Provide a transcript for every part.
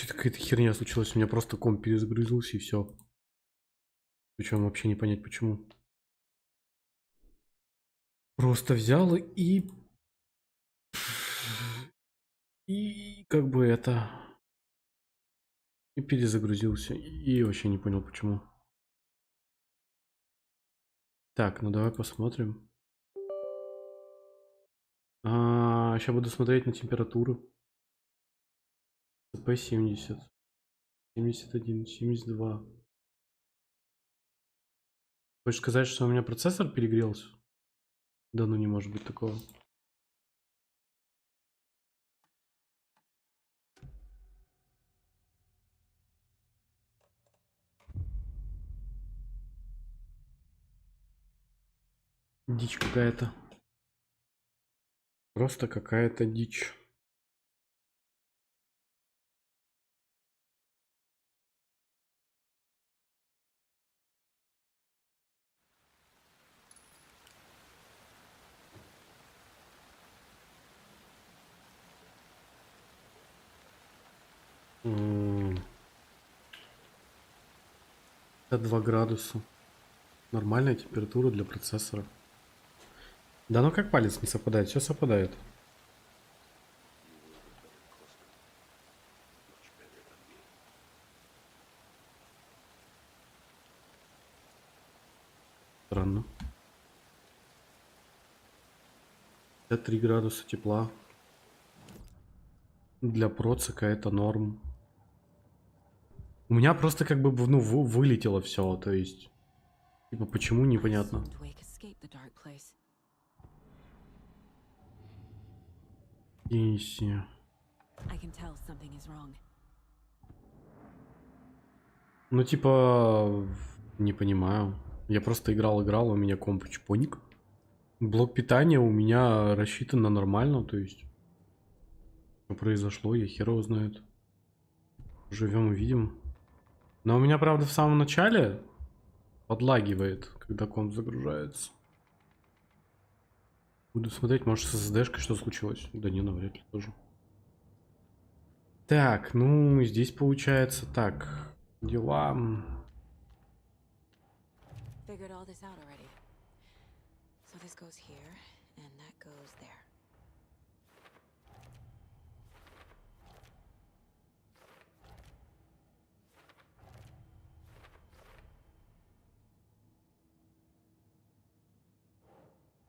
Короче, какая-то херня случилась. У меня просто комп перезагрузился и все. Причем вообще не понять почему. Просто взял и как бы это... И перезагрузился. И вообще не понял почему. Так, ну давай посмотрим. Сейчас буду смотреть на температуру. ТП 70. 71, 72. Хочешь сказать, что у меня процессор перегрелся? Да ну не может быть такого. Дичь какая-то. Просто какая-то дичь. М, 52 градуса. Нормальная температура для процессора. Да ну как палец не совпадает? Все совпадает. Странно. 53 градуса тепла. Для процека это норм. У меня просто как бы ну, вылетело все, то есть. Типа почему непонятно. Иси. Ну типа не понимаю. Я просто играл, у меня комп чпоник. Блок питания у меня рассчитан на нормально, то есть. Что произошло, я хер его знает. Живем и видим. Но у меня, правда, в самом начале подлагивает, когда комп загружается. Буду смотреть, может, с SSD-шкой что случилось. Да не, навряд ли тоже. Так, ну, здесь получается так. Дела.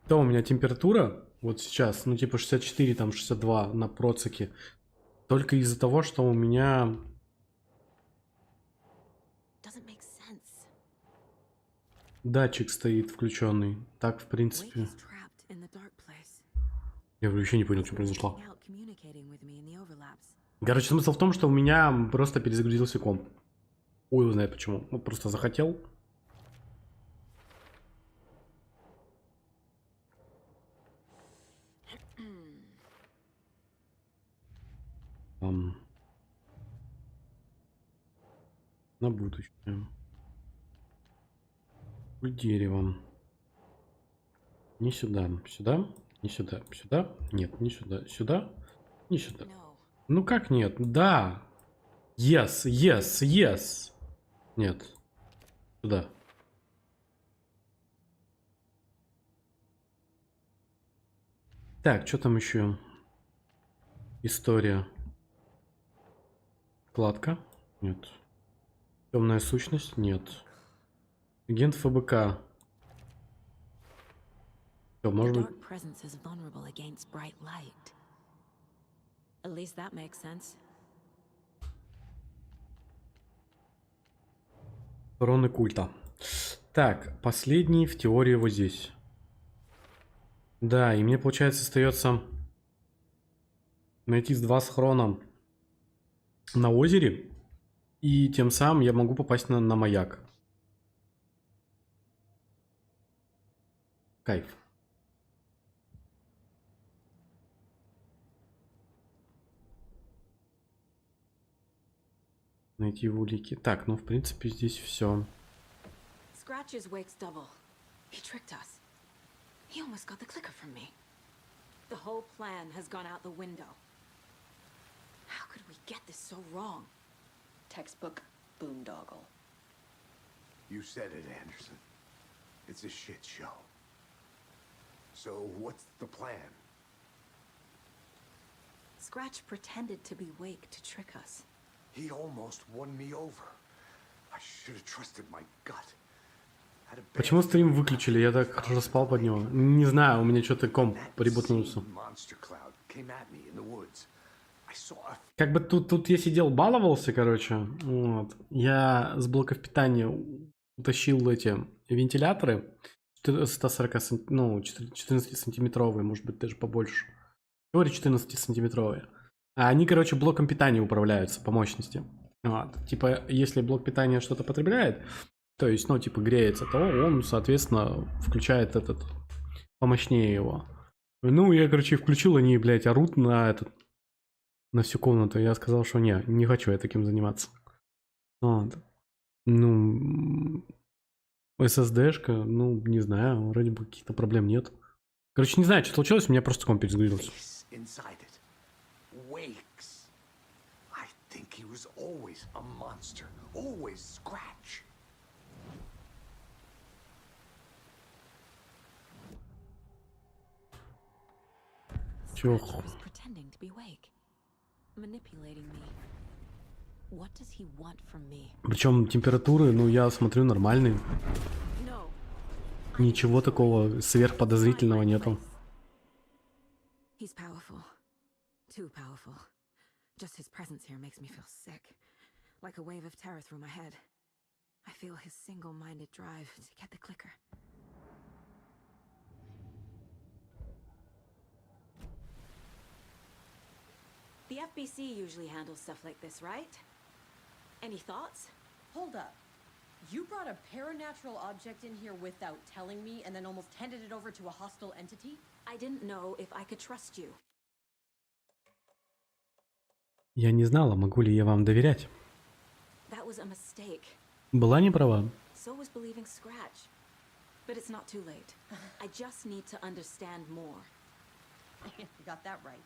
То у меня температура вот сейчас, ну, типа 64, там 62 на процеке. Только из-за того, что у меня... Датчик стоит включенный. Так, в принципе... Я вообще не понял, что произошло. Короче, смысл в том, что у меня просто перезагрузился комп. Ой, его знает почему. Ну, просто захотел. На будущее. Деревом. Не сюда. Сюда? Не сюда. Сюда? Нет, не сюда. Сюда? Не сюда. Ну как нет? Да. Yes, yes, yes. Нет. Сюда. Так, что там еще? История. Вкладка? Нет. Темная сущность? Нет. Агент ФБК. Что, может быть? Стороны культа. Так, последний в теории вот здесь. Да, и мне, получается, остается найти два схрона на озере. И тем самым я могу попасть на маяк. Кайф. Найти улики. Так, ну в принципе здесь все. Scratches wakes double. He tricked us. He almost got the clicker from me. The whole plan has gone out the window. How could we get this so wrong? textbook boondoggle. You said it, Anderson. It's a shit show. So what's the plan? Scratch pretended to be Wake to trick us. He almost won me over. I should have trusted my gut. Почему стрим выключили? Я так хорошо спал под него. Не знаю, у меня что-то комп ребутнулся. Как бы тут я сидел, баловался, короче. Вот. Я с блоков питания утащил эти вентиляторы 140 ну, 14-сантиметровые, может быть, даже побольше. Говорю, 14-сантиметровые. А они, короче, блоком питания управляются по мощности. Вот. Типа, если блок питания что-то потребляет, то есть, ну, типа, греется, то он, соответственно, включает этот, помощнее его. Ну, я, короче, включил, они, блядь, орут на всю комнату. Я сказал, что не хочу я таким заниматься. Вот. Ну, SSD-шка, ну, не знаю, вроде бы каких-то проблем нет. Короче, не знаю, что случилось, у меня просто комп перезагрузился. Чё? Причем температуры, ну, я смотрю, нормальные. Ничего такого сверхподозрительного нету. He's powerful. Too powerful. Just his presence here makes me feel sick. Like a wave of terror through my head. I feel his single-minded drive to get the clicker. The FBC usually handles stuff like this, right? Any thoughts? Hold up. You brought a paranatural object in here without telling me and then almost handed it over to a hostile entity? I didn't know if I could trust you. Я не знала, могу ли я вам доверять. That was a mistake. Была не права. So was believing Scratch. But it's not too late. I just need to understand more. You got that right.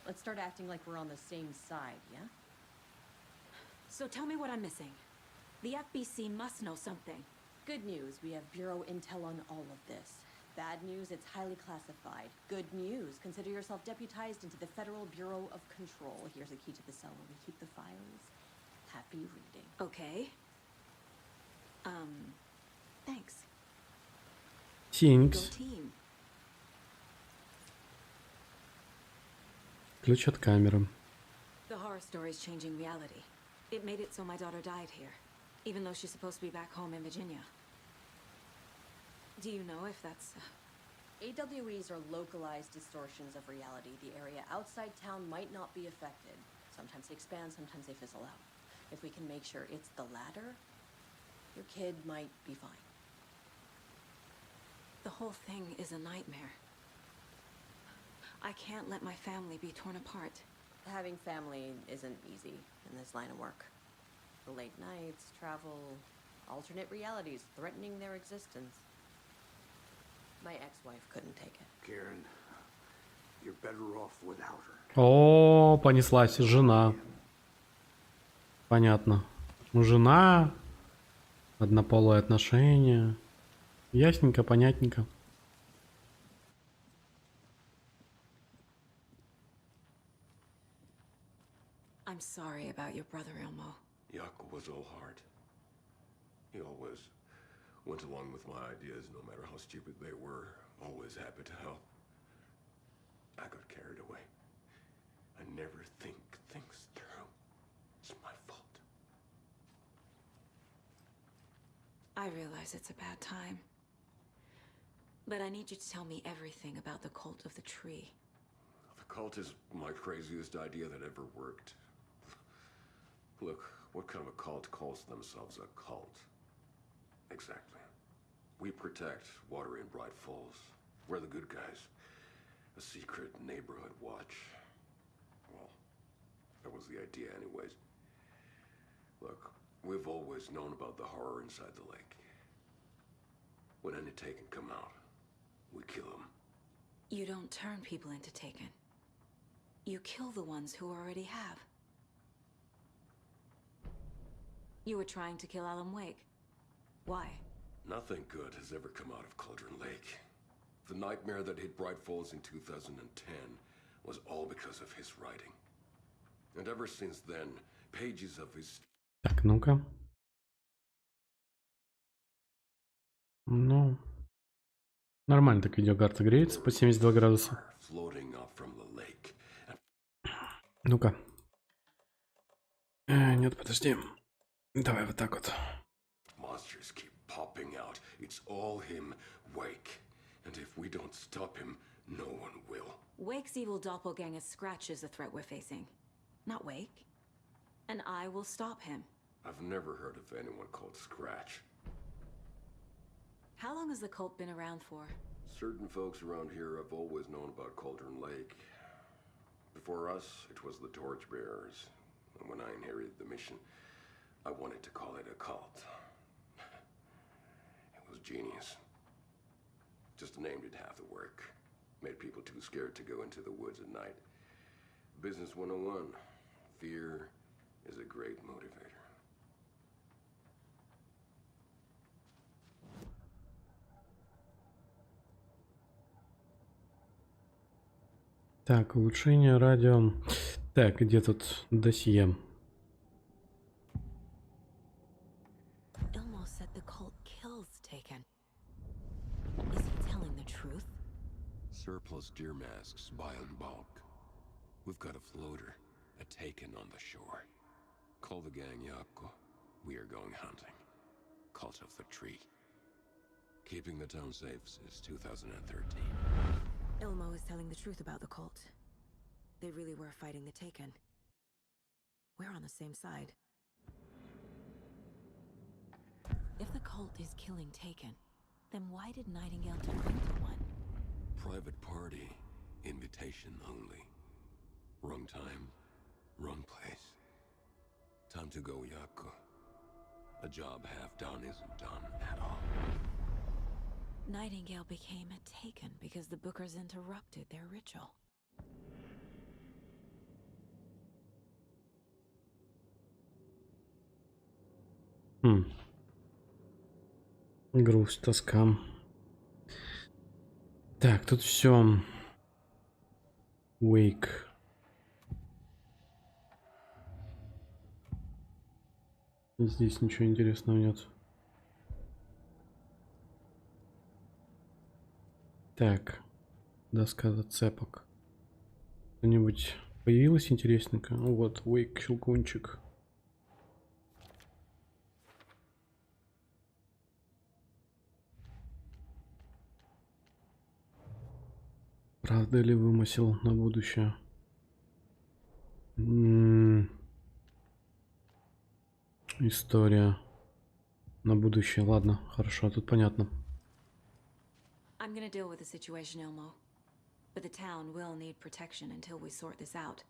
Let's start acting like we're on the same side, yeah? So tell me what I'm missing. The FBC must know something. Good news, we have Bureau intel on all of this. Bad news, it's highly classified. Good news, consider yourself deputized into the Federal Bureau of Control. Here's a key to the cell where we keep the files. Happy reading. Okay. Thanks. Thanks. Go team. Ключ от камеры. The horror story's changing reality. It made it so my daughter died here, even though she's supposed to be back home in Virginia. Do you know if that's... AWEs are localized distortions of reality. The area outside town might not be affected. Sometimes they expand, sometimes they fizzle out. If we can make sure it's the latter, your kid might be fine. The whole thing is a nightmare. I can't let my family be torn apart. Having family isn't easy in this line of work. The late nights, travel, alternate realities threatening their existence. My ex-wife couldn't take it. Karen, you're better off without her. О, понеслась жена. Понятно. Жена, однополые отношения. Ясненько, понятненько. I'm sorry about your brother, Elmo. Yaakov was all heart. He always went along with my ideas, no matter how stupid they were. Always happy to help. I got carried away. I never think things through. It's my fault. I realize it's a bad time. But I need you to tell me everything about the cult of the tree. The cult is my craziest idea that ever worked. Look, what kind of a cult calls themselves a cult? Exactly. We protect water in Bright Falls. We're the good guys. A secret neighborhood watch. Well, that was the idea anyways. Look, we've always known about the horror inside the lake. When any Taken come out, we kill them. You don't turn people into Taken. You kill the ones who already have. You were trying to kill Alan Wake. Why? Nothing good has ever come out of Cauldron Lake. The nightmare that hit Bright Falls in 2010 was all because of his writing. And ever since then, pages of his... Так, ну-ка. Ну, нормально так видеокарта греется по 72 градуса. Ну-ка. Нет, подожди. Давай вот так вот. Monsters keep popping out. It's all him, Wake. And if we don't stop him, no one will. Wake's evil doppelganger Scratch is the threat we're facing, not Wake. And I will stop him. I've never heard of anyone called Scratch. How long has the cult been around for? Certain folks around here have always known about Cauldron Lake. Before us, it was the Torchbearers. And when I inherited the mission, I wanted to call it a cult. It was genius. Just a name did half the work. Made people too scared to go into the woods at night. Business 101. Fear is a great motivator. Так, улучшение радио. Так, где тут досье? Ilmo said the cult kills Taken. Is he telling the truth? Surplus deer masks buy in bulk. We've got a floater, a Taken on the shore. Call the gang Yakko. We are going hunting. Cult of the Tree. Keeping the town safe since 2013. Ilmo is telling the truth about the cult. They really were fighting the Taken. We're on the same side. If the cult is killing Taken, then why did Nightingale turn into one? Private party. Invitation only. Wrong time. Wrong place. Time to go, Yakko. A job half done isn't done at all. Nightingale became a Taken because the Bookers interrupted their ritual. Грусть, тоска. Так, тут все. Wake. Здесь ничего интересного нет. Так, доска зацепок. Что-нибудь появилось интересненько? Ну вот, Wake, щелкунчик. Правда ли вымысел на будущее? История на будущее. Ладно, хорошо, тут понятно. I'm gonna deal with the situation, Ilmo. But the town will need protection until we sort this out.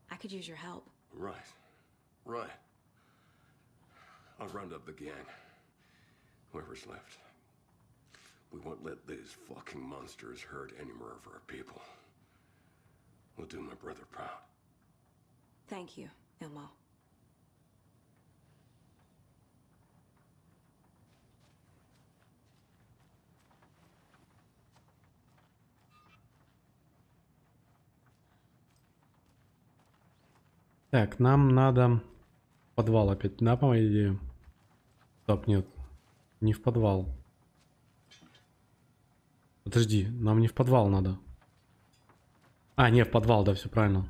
I could use your help. Right. Right. I'll round up the gang. Whoever's left. We won't let these fucking monsters hurt any more of our people. We'll do my brother proud. Thank you, Ilmo. Так, нам надо в подвал опять, да, по моей идее? Стоп, нет, не в подвал. Подожди, нам не в подвал надо. А, не, в подвал, да, все правильно.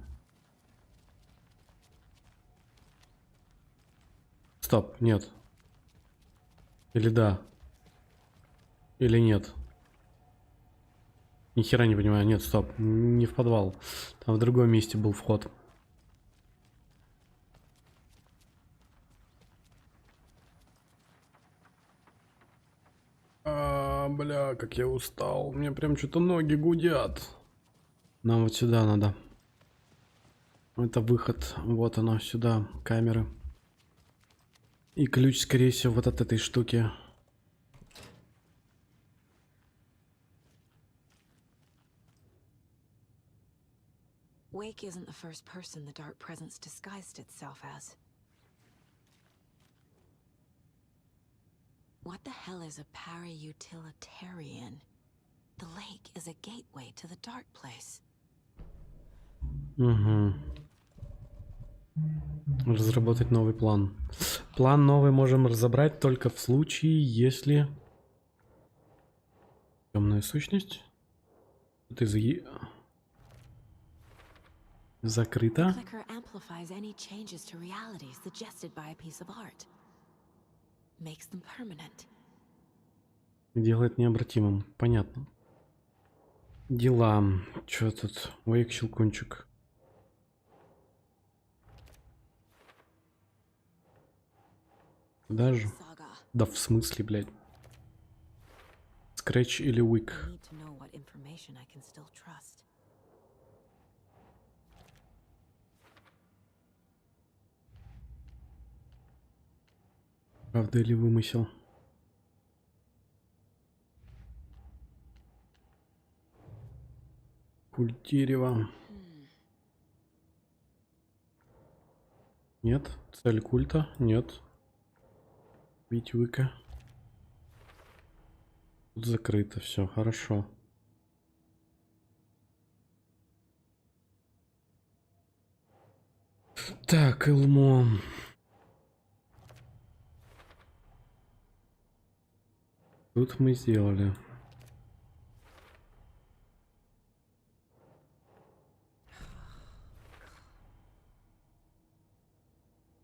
Стоп, нет. Или да. Или нет. Ни хера не понимаю, нет, стоп, не в подвал. Там в другом месте был вход. Бля, как я устал. Мне прям что-то ноги гудят. Нам вот сюда надо. Это выход. Вот оно, сюда. Камеры. И ключ, скорее всего, вот от этой штуки. Wake isn't the first person the dark presence disguised itself as. What the hell is a para-utilitarian? The lake is a gateway to the dark place. Угу. Разработать новый план. План новый можем разобрать только в случае, если... Темная сущность. Ты закрыто. The clicker amplifies any changes to reality suggested by a piece of art. Makes them permanent. Делает необратимым. Понятно. Дела. Чё тут? Вейк, щелкунчик. Даже? Saga. Да в смысле, блядь? Скретч или Уик? I need to know what information I can still trust. Правда или вымысел? Культ дерева. Нет. Цель культа? Нет. Бить Уика. Тут закрыто, все, хорошо. Так, Элмо. Тут мы сделали.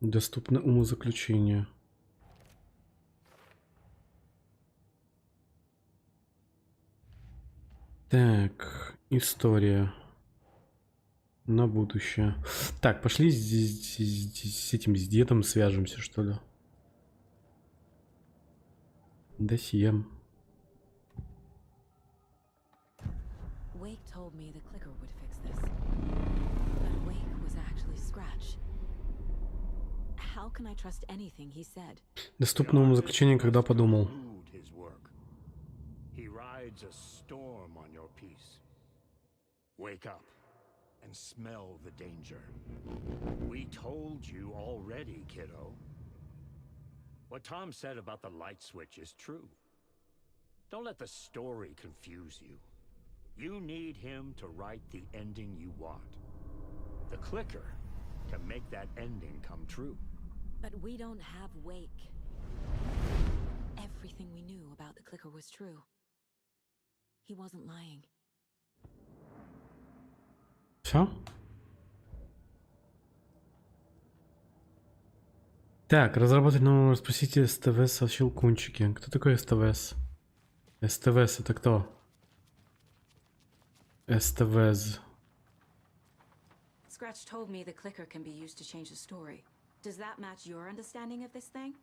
Доступно умозаключение. Так, история на будущее. Так, пошли с этим, с дедом свяжемся, что ли. Досье. Wake told me the clicker would fix this. But Wake was actually Scratch. How can I trust anything he said? Доступно умозаключение, когда подумал. He rides a storm on your peace. Wake up and smell the danger. We told you already, kiddo. What Tom said about the light switch is true. Don't let the story confuse you. You need him to write the ending you want. The clicker can make that ending come true. But we don't have Wake. Everything we knew about the clicker was true. He wasn't lying. Все? Так, разработать новую, спросите СТВС о щелкунчике. Кто такой СТВС? СТВС это кто? СТВС. Scratch told me the clicker can be used to change the story. Does that match your understanding of this thing?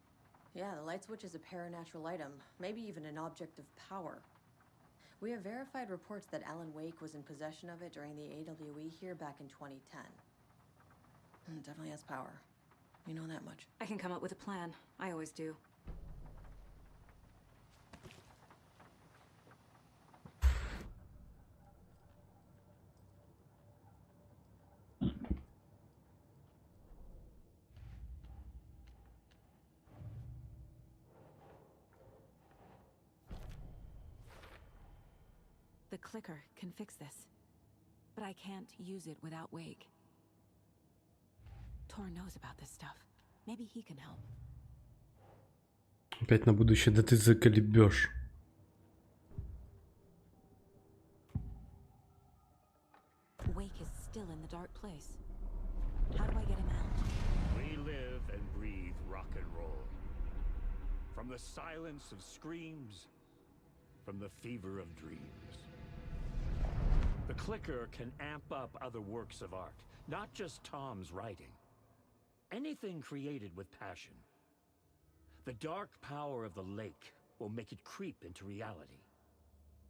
Yeah, the light switch is a paranatural item, maybe even an object of power. We have verified reports that Alan Wake was in possession of it during the AWE here back in 2010. It definitely has power. You know that much. I can come up with a plan. I always do. The clicker can fix this, but I can't use it without Wake. Tor knows about this stuff. Maybe he can help. Опять на будущее, да ты заколебешь. Wake is still in the dark place. How do I get him out? We live and breathe rock and roll. From the silence of screams, from the fever of dreams. The clicker can amp up other works of art, not just Tom's writing. Anything created with passion. The dark power of the lake will make it creep into reality.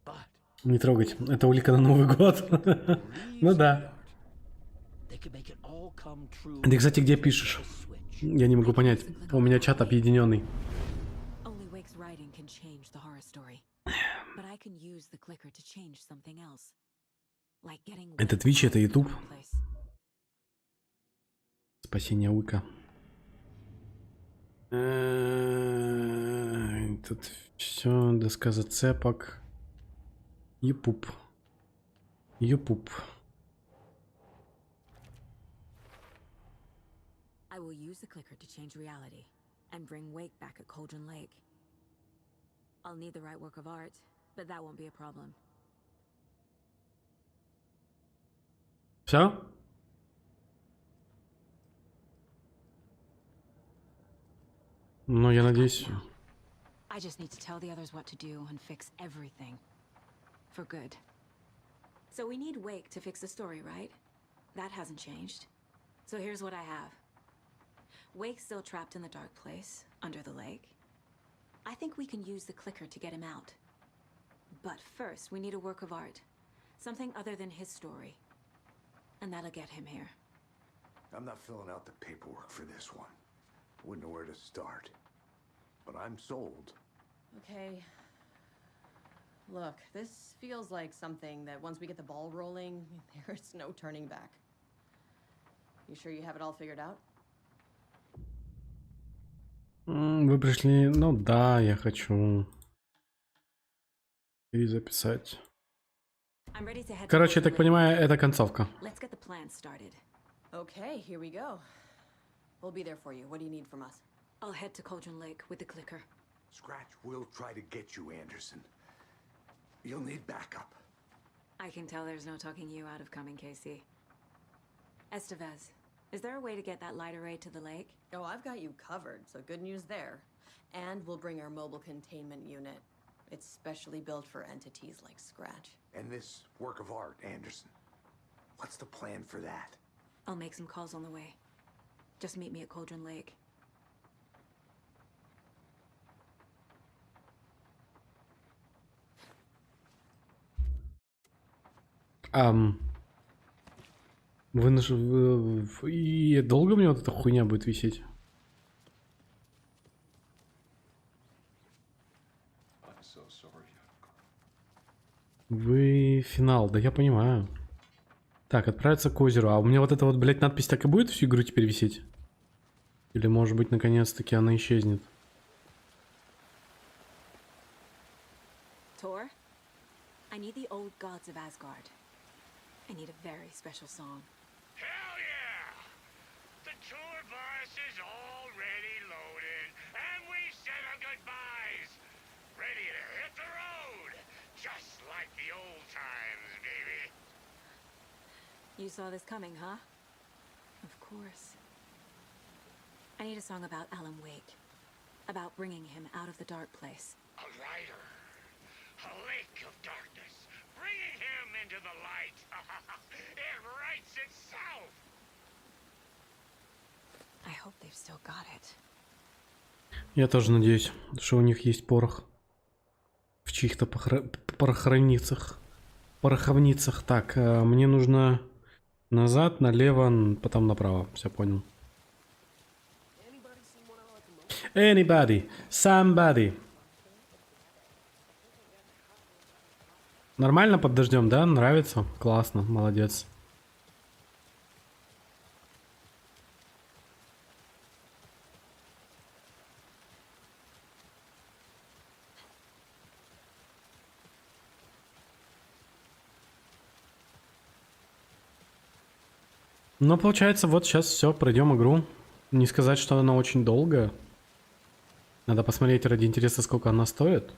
But Не трогать. Это улика на Новый год. Ну да. they can make it all come true. Ты, кстати, где пишешь? Я не могу понять. У меня чат объединенный. Only Wake's writing can change the horror story. But I can use the clicker to change something else. Like getting Это Wake Twitch, это out of the YouTube. dark place. Спасение Уика. Тут все, доска зацепок. Юпуп. Юпуп. I will use the clicker to change reality and bring Wake back at Cauldron Lake. I'll need the right work of art, but that won't be a problem. Все? Ну, я надеюсь. I just need to tell the others what to do and fix everything. For good. So we need Wake to fix the story, right? That hasn't changed. So here's what I have. Wake's still trapped in the dark place, under the lake. I think we can use the clicker to get him out. But first, we need a work of art. Something other than his story. And that'll get him here. I'm not filling out the paperwork for this one. Wouldn't know where to start. But I'm sold. Okay. Look, this feels like something that once we get the ball rolling, there's no turning back. You sure you have it all figured out? Вы пришли... Ну да, я хочу... И записать. I'm ready to head to Короче, я так Cauldron Lake. понимаю, это концовка. Let's get the plan started. Okay, here we go. We'll be there for you. What do you need from us? I'll head to Cauldron Lake with the clicker. Scratch will try to get you, Anderson. You'll need backup. I can tell there's no talking you out of coming, Casey. Estevez, is there a way to get that light array to the lake? Oh, I've got you covered, so good news there. And we'll bring our mobile containment unit. It's specially built for entities like Scratch. And this work of art, Anderson. What's the plan for that? I'll make some calls on the way. Just meet me at Cauldron Lake. И долго мне вот эта хуйня будет висеть? Вы финал, да я понимаю. Так, отправиться к озеру. А у меня вот эта вот, блядь, надпись так и будет всю игру теперь висеть? Или, может быть, наконец-таки она исчезнет? Tor, I need the old gods of Asgard. I need a very special song. Hell yeah! The tour bus is already loaded, and we said our goodbyes. Ready to hit the road, just like the old times, baby. You saw this coming, huh? Of course. I need a song about Alan Wake. About bringing him out of the dark place. A rider, a lake of darkness, bringing him into the light. It writes itself. I hope they've still got it. Я тоже надеюсь, что у них есть порох. В чьих-то пороховницах. Пороховницах. Так, мне нужно назад, налево, потом направо. Все понял. Anybody, somebody. Нормально под дождем, да? Нравится? Классно, молодец. Ну, получается, вот сейчас все, пройдем игру. Не сказать, что она очень долгая. Надо посмотреть ради интереса, сколько она стоит.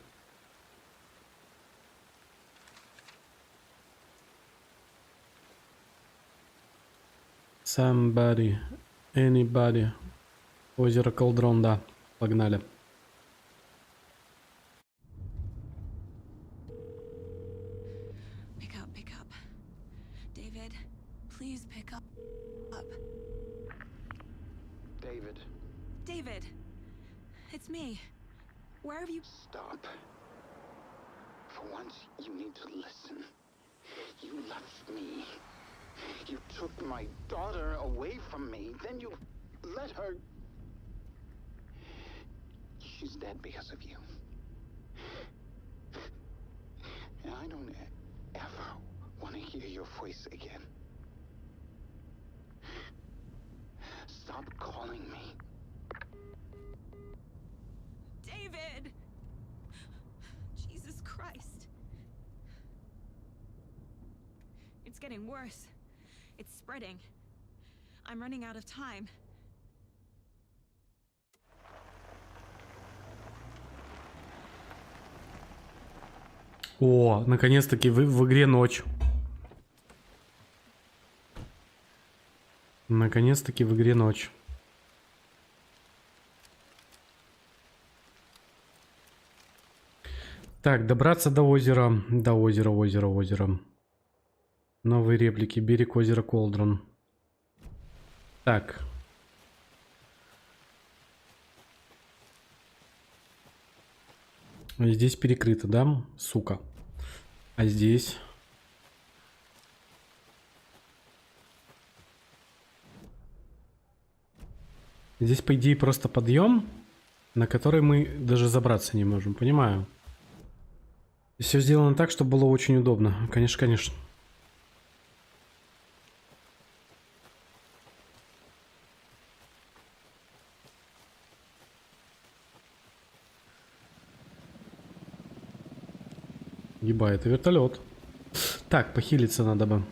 Somebody, anybody. Озеро Колдрон, да. Погнали. Pick up, pick up. David, please pick up. David, David, it's me. Where have you... stop. For once, you need to listen. You left me. You took my daughter away from me. Then you let her... She's dead because of you. And I don't ever want to hear your voice again. Stop calling me. David! getting worse. It's spreading. I'm running out of time. О, наконец-таки в игре ночь. Наконец-таки в игре ночь. Так, добраться до озера. До озера, озера. Новые реплики. Берег озера Колдрон. Так. Здесь перекрыто, да? Сука. А здесь... Здесь, по идее, просто подъем, на который мы даже забраться не можем. Понимаю. Все сделано так, чтобы было очень удобно. Конечно, конечно. Ебать, это вертолет. Так, похилиться надо бы.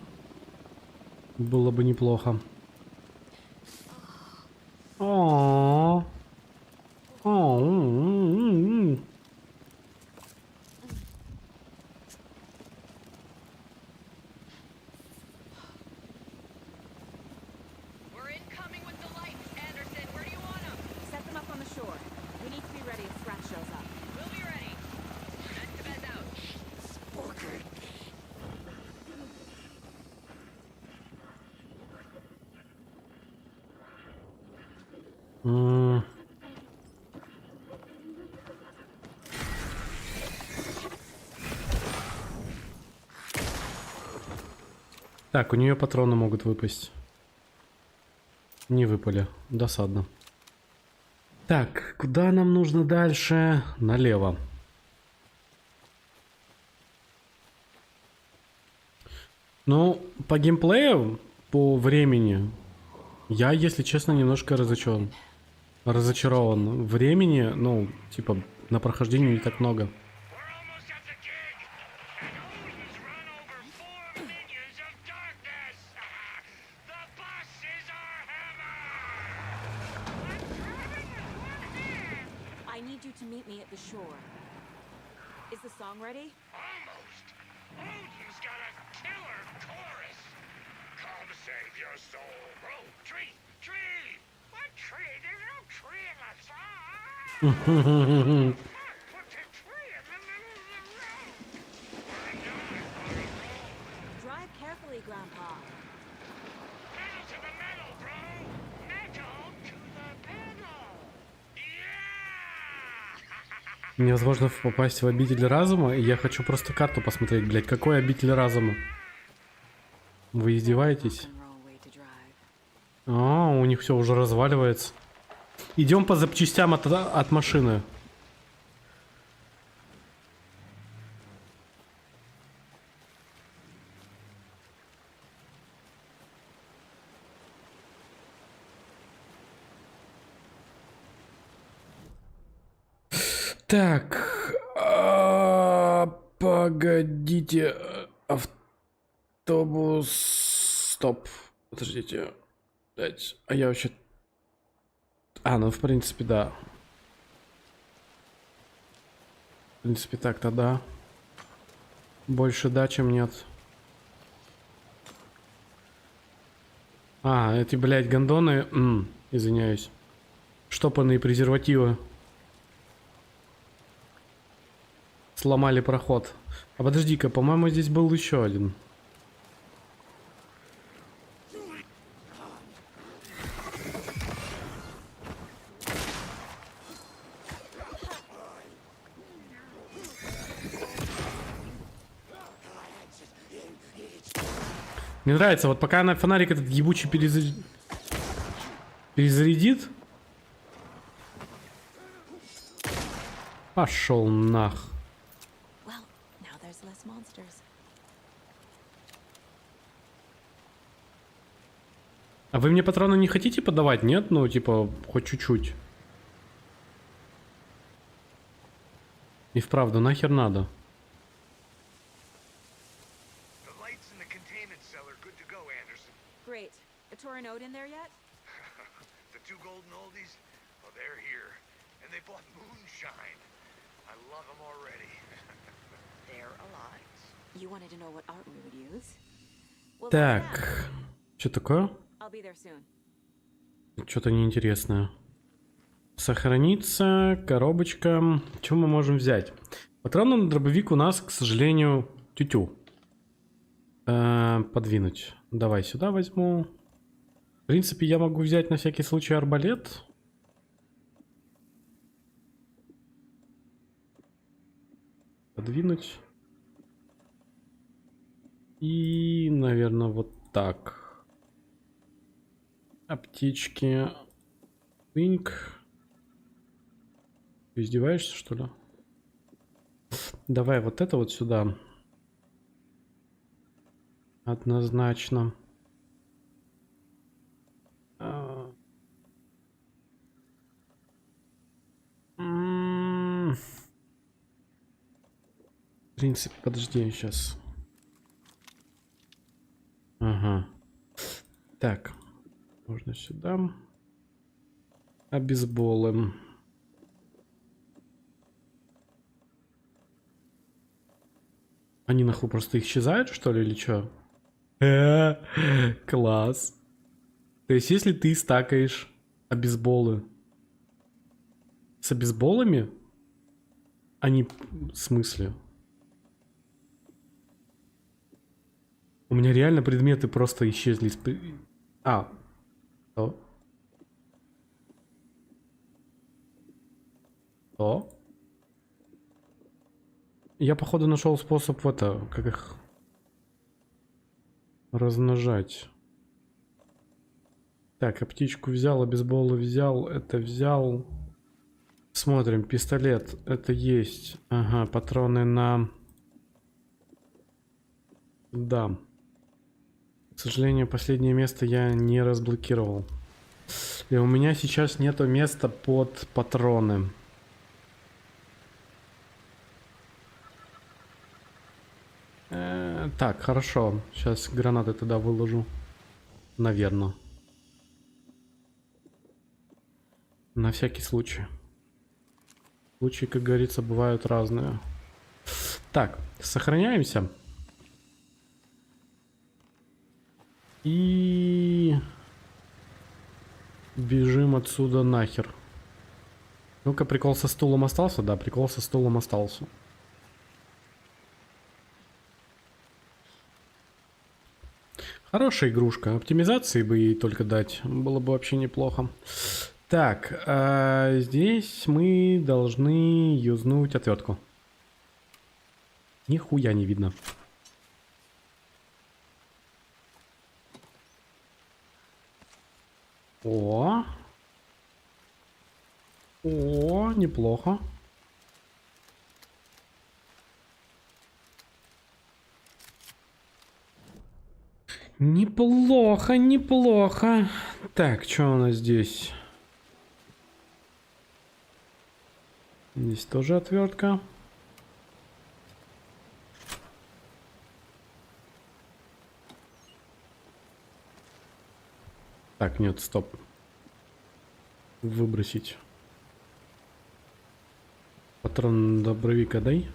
Было бы неплохо. О. Так, у нее патроны могут выпасть. Не выпали. Досадно. Так, куда нам нужно дальше? Налево. Ну, по геймплею, по времени, я, если честно, немножко разочарован. Времени, ну, типа, на прохождение не так много. Невозможно попасть в обитель разума, и я хочу просто карту посмотреть, блядь. Какой обитель разума? Вы издеваетесь? А, у них все уже разваливается. Идем по запчастям от машины. Так, погодите, автобус, стоп, подождите, блять, а я вообще, ну в принципе да, в принципе так-то да, больше да, чем нет. Эти, блять, гондоны, извиняюсь, штопанные презервативы. Сломали проход. А подожди-ка, по-моему, здесь был еще один. Мне нравится, вот пока она фонарик этот ебучий перезарядит. Пошел нах. А вы мне патроны не хотите подавать, нет? Ну, типа, хоть чуть-чуть. И вправду, нахер надо? a note in there yet? The two golden oldies? Well, they're here. And they bought moonshine. I love them already. They're alive. You wanted to know what art we would use? Well, Так, что такое? I'll be there soon. Что-то неинтересное. Сохраниться, коробочка. Что мы можем взять? Патронный дробовик у нас, к сожалению, тю-тю. Подвинуть. Давай сюда возьму. В принципе, я могу взять на всякий случай арбалет. Подвинуть. И, наверное, вот так. Аптечки. Пинк. Ты издеваешься, что ли? Давай вот это вот сюда. Однозначно. В принципе, подожди, сейчас. Ага. Так. Можно сюда. Обезболы. Они нахуй просто исчезают, что ли, или что? Класс. То есть, если ты стакаешь обезболы с обезболами, они в смысле? У меня реально предметы просто исчезли. Что? Что? Я, походу, нашел способ как их размножать. Так, аптечку взял, обезболы взял, это взял. Смотрим, пистолет, это есть. Ага, патроны на... Да. К сожалению, последнее место я не разблокировал. И у меня сейчас нету места под патроны. Так, хорошо. Сейчас гранаты туда выложу. Наверное. На всякий случай. Случаи, как говорится, бывают разные. Так, сохраняемся. И... бежим отсюда нахер. Ну-ка, прикол со стулом остался? Да, прикол со стулом остался. Хорошая игрушка. Оптимизации бы ей только дать. Было бы вообще неплохо. Так, здесь мы должны юзнуть отвертку. Нихуя не видно. О, неплохо. Неплохо, неплохо. Так, что у нас здесь? Здесь тоже отвертка. Так, нет, стоп. Выбросить. Патроны на дробовик дай.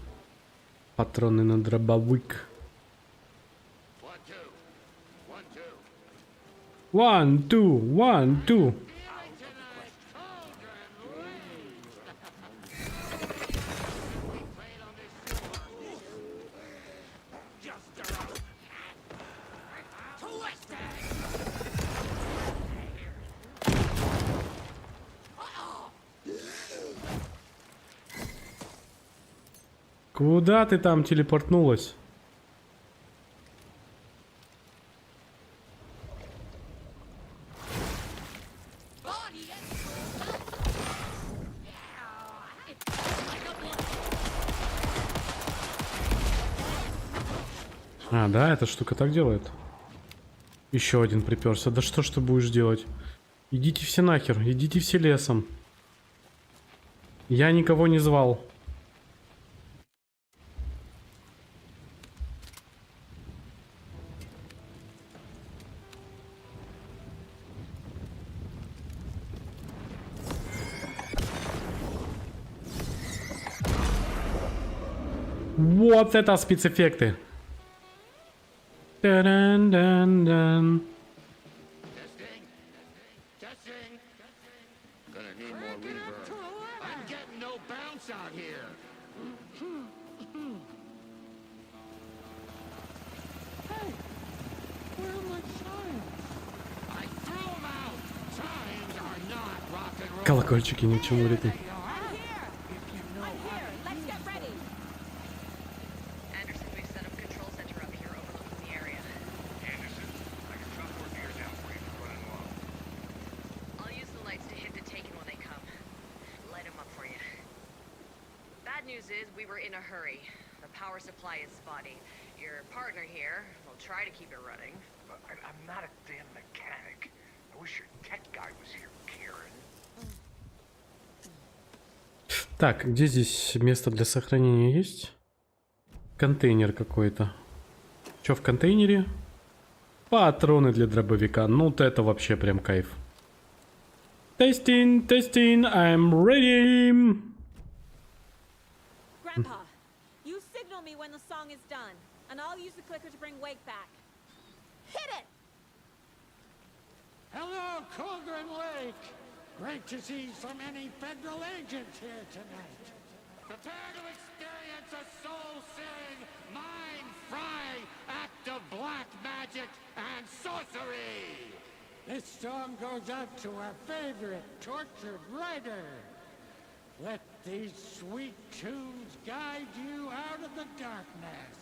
Патроны на дробовик. 1, 2, 1, 2. Куда ты там телепортнулась? А, да, эта штука так делает. Еще один приперся. Да что ж ты будешь делать? Идите все нахер, идите все лесом. Я никого не звал. Вот это спецэффекты. Та-дан-дан-дан. Testing. Testing. Gonna need more reverb. I'm getting no bounce out here. Hey, where are my chimes? I threw them out. Chimes are not rock and roll. Колокольчики ни к чему, ритм. Anderson, we've set up a control center up here overlooking the area. Anderson, I can drop more beer down for you if you're running low. I'll use the lights to hit the taken when they come. Light them up for you. Bad news is we were in a hurry. The power supply is spotty. Your partner here will try to keep it running. But I'm not a damn mechanic. I wish your tech guy was here, Karen. Так, где здесь место для сохранения есть? Контейнер какой-то. Что в контейнере? Патроны для дробовика. Ну, вот это вообще прям кайф. Testing, testing, I'm ready. Grandpa, you signal me when the song is done, and I'll use the clicker to bring Wake back. Hit it! Hello, Cauldron Lake. Great to see so many federal agents here tonight. Prepare to experience a soul-searing, mind-frying act of black magic and sorcery. This song goes out to our favorite tortured writer. Let these sweet tunes guide you out of the darkness.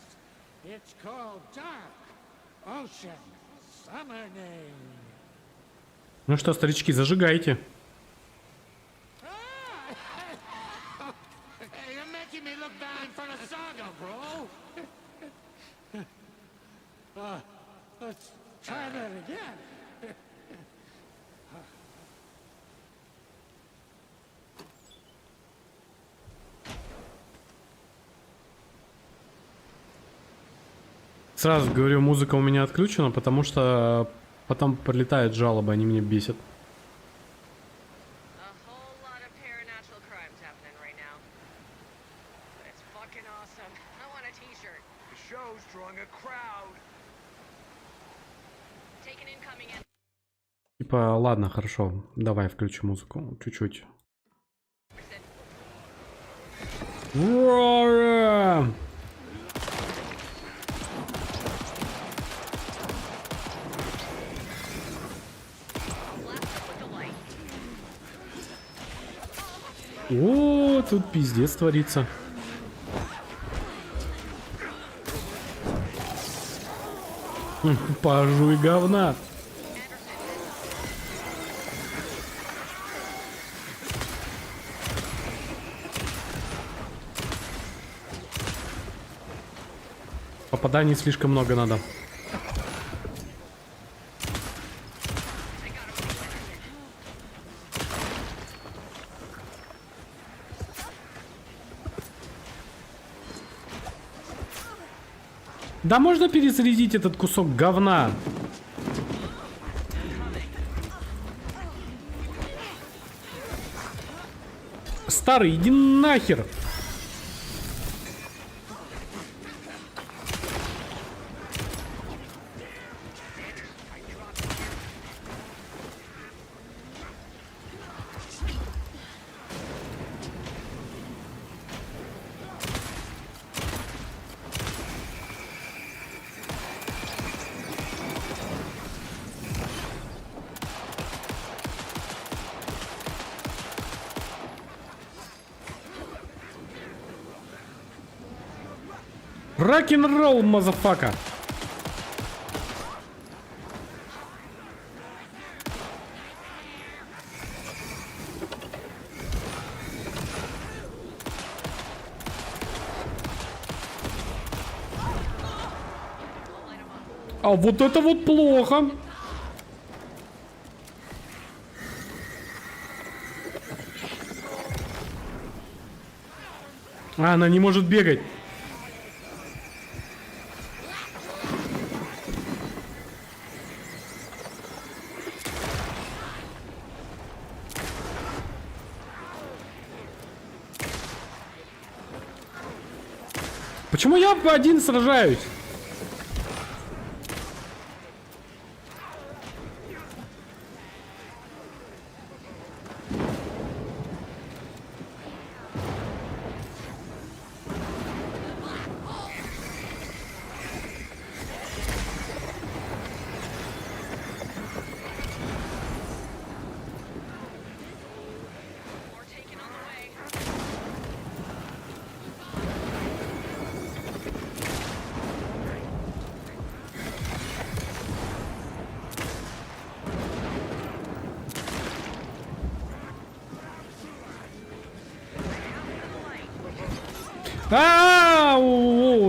It's called Dark Ocean Summoning. Ну что, старички, зажигайте. You're making me look bad for the saga, bro. Let's try that again. Сразу говорю, музыка у меня отключена, потому что потом прилетают жалобы, они меня бесят. A whole lot of paranatural crimes happening right now. But it's fucking awesome. I want a t-shirt. The show's drawing a crowd. Taken incoming in. Типа, ладно, хорошо, давай включу музыку, чуть-чуть. Ура! О, тут пиздец творится. Пожуй говна. Попаданий слишком много надо. Да можно перезарядить этот кусок говна? Старый, иди нахер! Рок-н-ролл, мазафака! А вот это вот плохо! А, она не может бегать. Почему я один сражаюсь?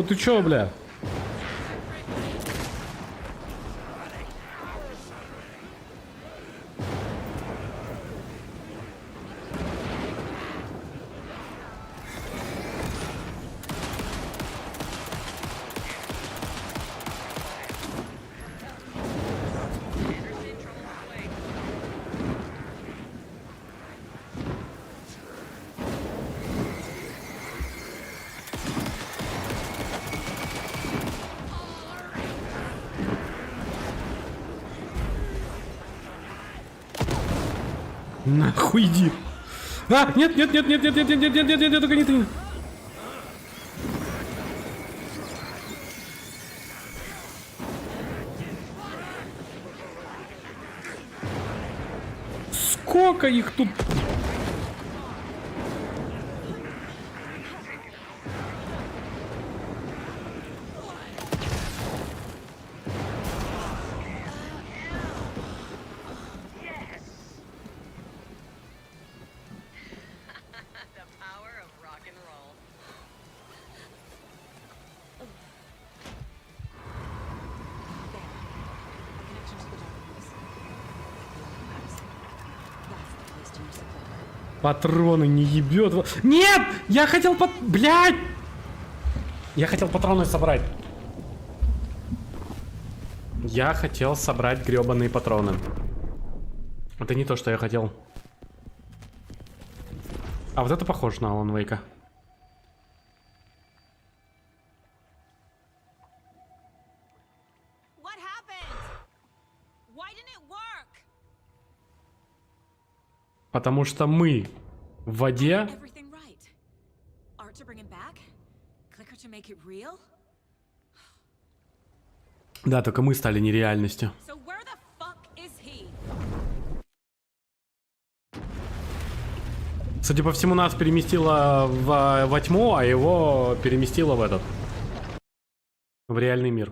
Ты чё, бля? Нахуй иди. Нет, нет, нет, нет, нет, нет, нет, нет, нет, нет, нет, только не ты. Сколько их тут? Патроны не ебет. Нет! Я хотел Блядь! Я хотел патроны собрать. Я хотел собрать гребаные патроны. Это не то, что я хотел. А вот это похоже на Алан Вейка. Потому что мы в воде. Да, только мы стали нереальностью. Судя по всему, нас переместило во тьму, а его переместило в реальный мир.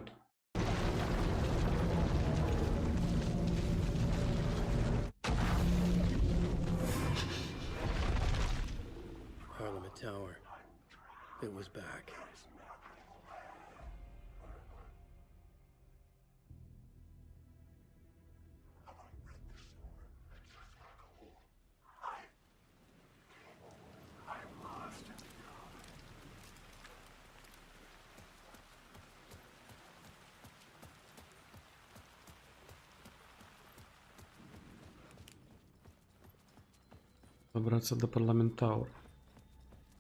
Добраться до парламентаура.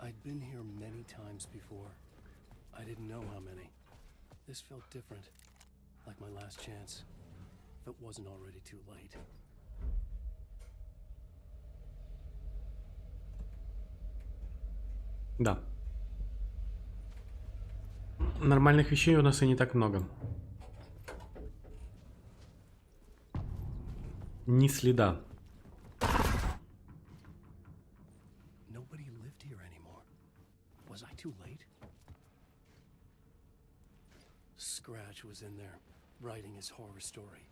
I'd been here many times before. I didn't know how many. This felt different, like my last chance, if it wasn't already too late. Да. Нормальных вещей у нас и не так много. Ни следа. Scratch was in there, writing his horror story.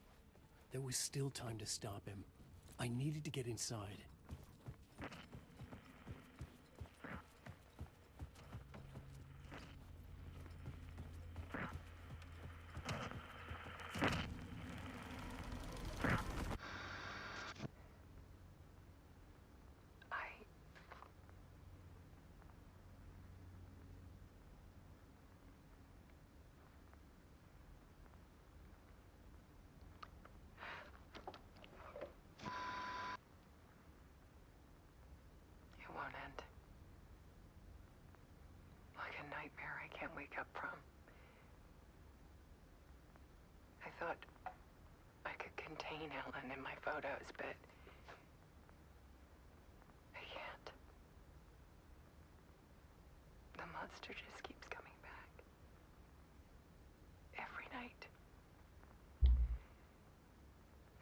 There was still time to stop him. I needed to get inside. up from. I thought I could contain Ellen in my photos, but I can't. The monster just keeps coming back. Every night.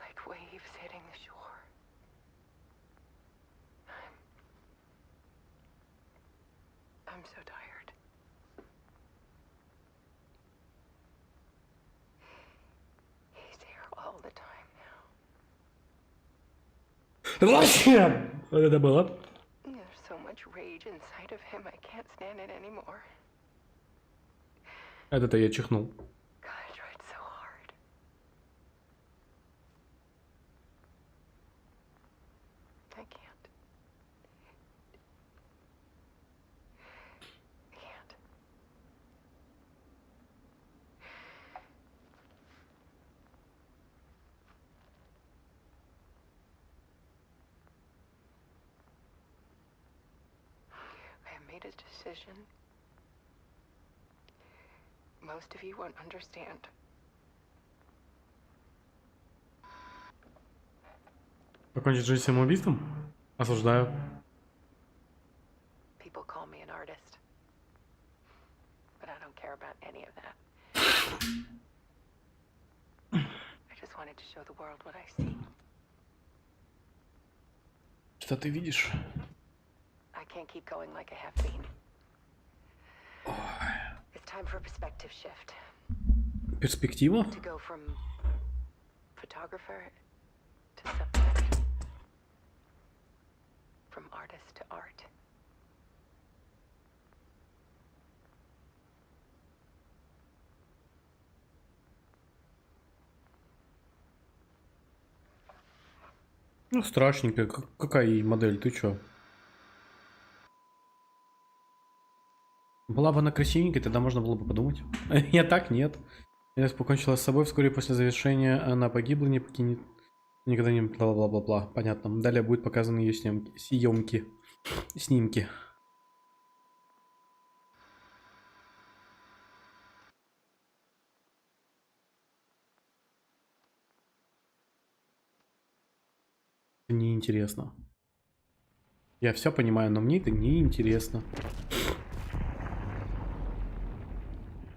Like waves hitting the shore. I'm so tired. He's here all the time now. Вот это было. There's so much rage inside of him, I can't stand it anymore. Это-то я чихнул. God, I tried so hard. I can't. I can't. I have made a decision. Most of you won't understand. Покончить жизнь самоубийством? Осуждаю. People call me an artist. But I don't care about any of that. I just wanted to show the world what I see. Что ты видишь? I can't keep going like I have been. It's time for a perspective shift. Перспектива? To go from photographer to subject. From artist to art. Ну, страшненько. Какая модель? Ты чё? Была бы она красивенькой, тогда можно было бы подумать. Я так нет. Я покончила с собой вскоре после завершения. Она погибла, не покинет. Никогда не... Бла-бла-бла-бла. Понятно. Далее будут показаны ее съемки. Снимки. Неинтересно. Я все понимаю, но мне это неинтересно.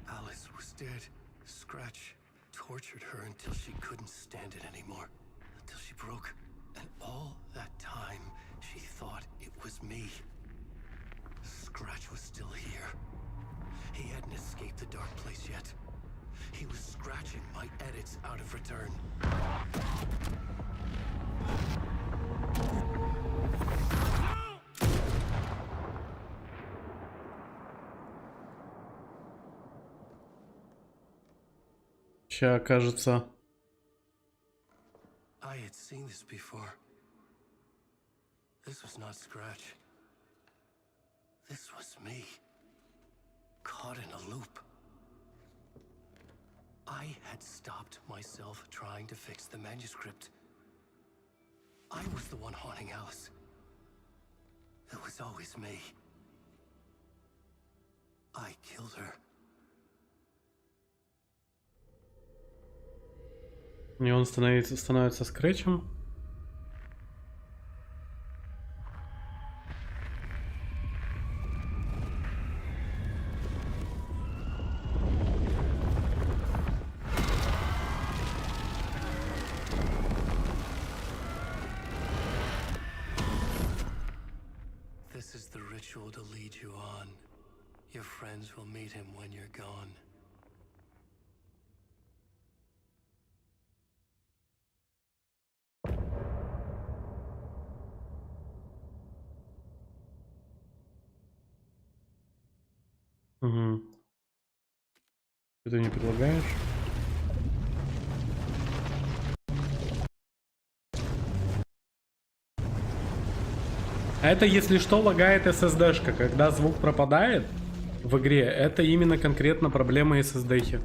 Alice was dead. Scratch tortured her until she couldn't stand it anymore. Until she broke. And all that time, she thought it was me. Scratch was still here. He hadn't escaped the dark place yet. He was scratching my edits out of return. Ща, кажется... I had seen this before. This was not Scratch. This was me. Caught in a loop. I had stopped myself trying to fix the manuscript. I was the one haunting Alice. It was always me. I killed her. И он становится скретчем. This is the ritual to lead you on. Your friends will meet him when you're gone. Угу. Что ты мне предлагаешь? Это, если что, лагает SSD-шка. Когда звук пропадает в игре, это именно конкретно проблема SSD-хи.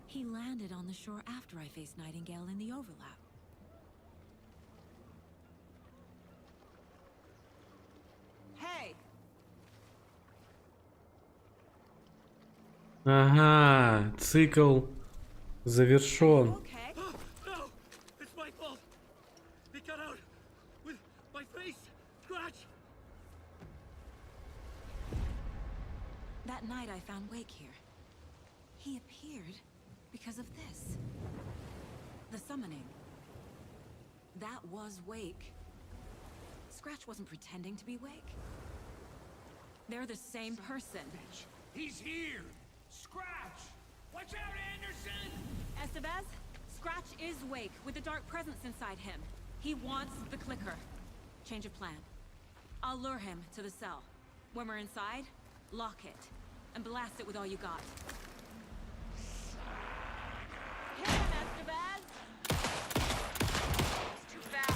He landed on the shore after I faced Nightingale in the overlap. Ага, цикл завершен. Okay. No! It's my fault! He got out with my face scratch! That night I found Wake here. He appeared because of this. The summoning. That was Wake. Scratch wasn't pretending to be Wake. They're the same person. He's here! Scratch! Watch out, Anderson! Estevez, Scratch is Wake with a dark presence inside him. He wants the clicker. Change of plan. I'll lure him to the cell. When we're inside, lock it and blast it with all you got. Hit him, Estevez! He's too fast.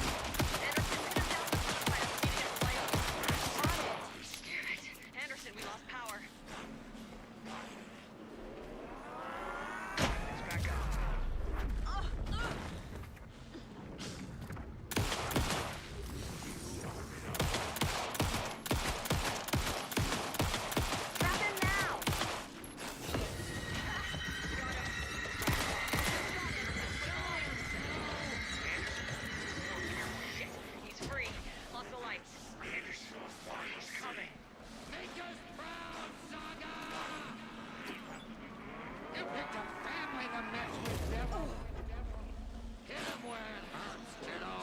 Anderson, put him down the front left. He needs light. On it. Damn it. Anderson, we lost power. It's back up. Trap him now! Shit, he's free. Lost the lights. Anderson, he's coming. Make us proud, Saga! You picked a family to mess with, devil! Hit him where it hurts, kiddo!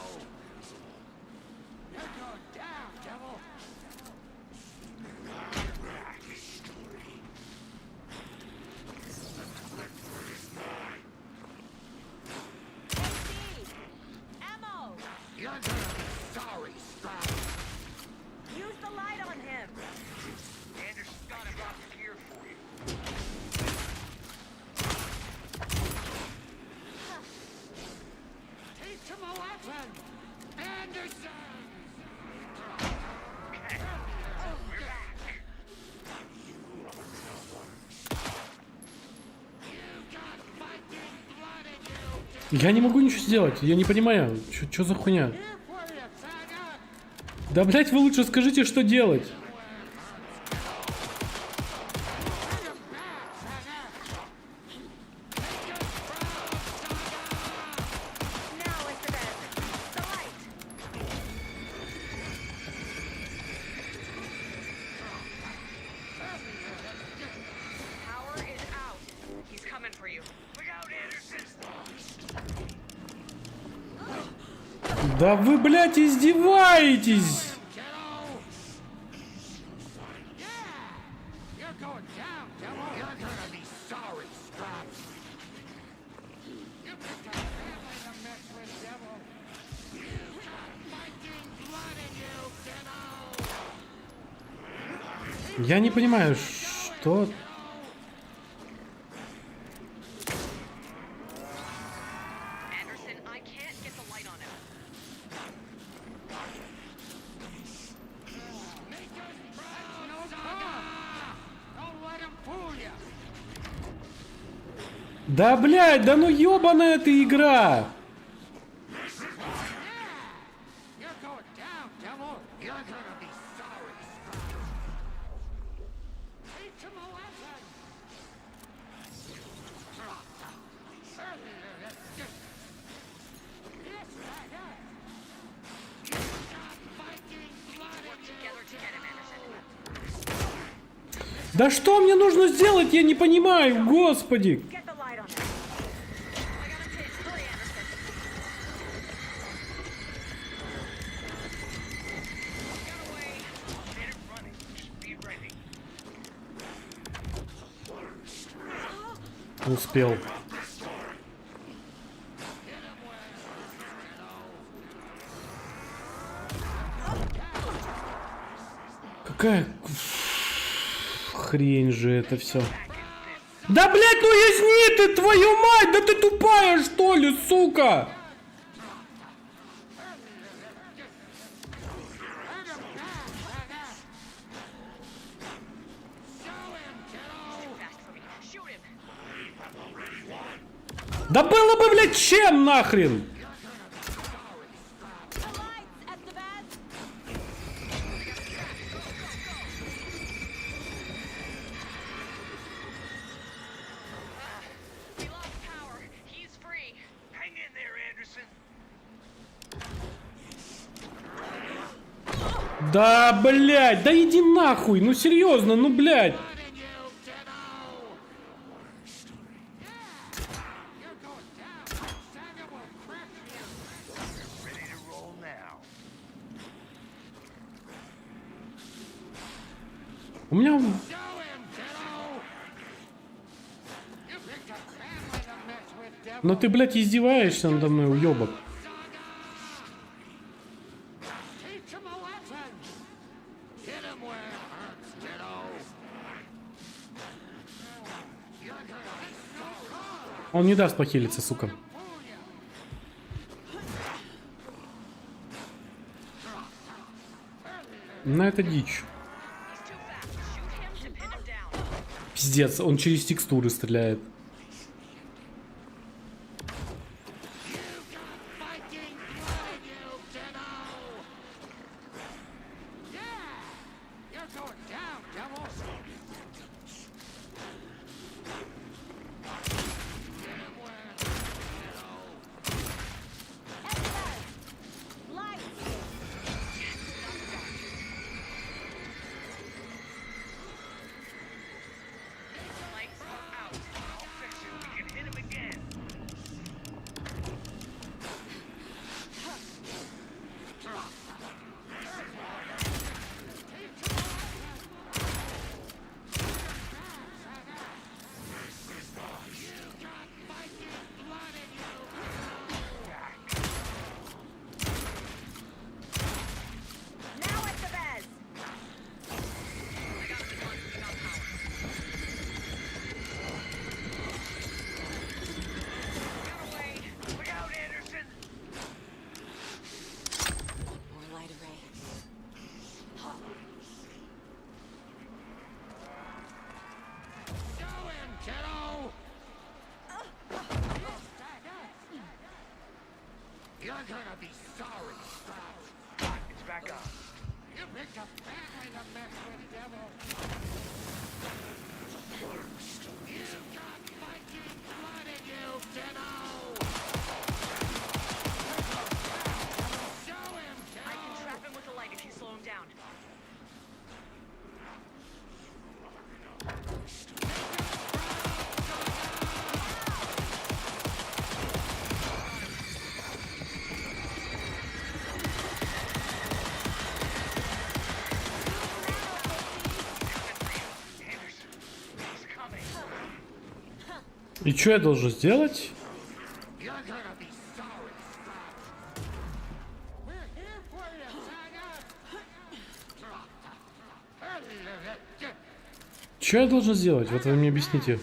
You're going down, devil! AC! Ammo! You're gonna be sorry, Scratch! Use the light on him. Anderson's got to drop the gear for you. Teach him a lesson! Anderson! We're back. Я не могу ничего сделать, я не понимаю, что за хуйня? Да, блять, вы лучше скажите, что делать. Now, Estevez. The light. Power is out. He's coming for you. Look out, Anderson. Да вы, блядь, издеваетесь! You're going down, devil! You're gonna be sorry, Scratch! You picked a family to mess with, devil! You got fighting blood in you, kiddo! Я не понимаю, что... Anderson, I can't get the light on him. Make us proud, no Saga! Don't let him fool you! Да, блядь, да ну ёбаная ты игра! You're going down, devil! You're gonna be sorry, Scratch! Teach him a lesson! Yes, Saga! You got fighting blood in you! Together to get him, Anderson. Да что мне нужно сделать, я не понимаю, господи! Get the light on him. I got him taped. Hurry, Anderson. Get away. Get it running. Just be ready. Успел. Какая хрень же это все. Да, блядь, ну язни ты, твою мать! Да ты тупая, что ли, сука? Да было бы, блядь, чем нахрен? Да, блядь, да иди нахуй, ну серьезно, ну блядь. У меня... Ну ты, блядь, издеваешься надо мной, уёбок. Он не даст похилиться, сука. На это дичь. Пиздец, он через текстуры стреляет. И что я должен сделать? Что я должен сделать? Вот вы мне объясните.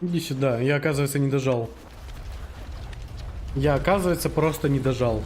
Иди сюда. Я, оказывается, не дожал. Я, оказывается, просто не дожал.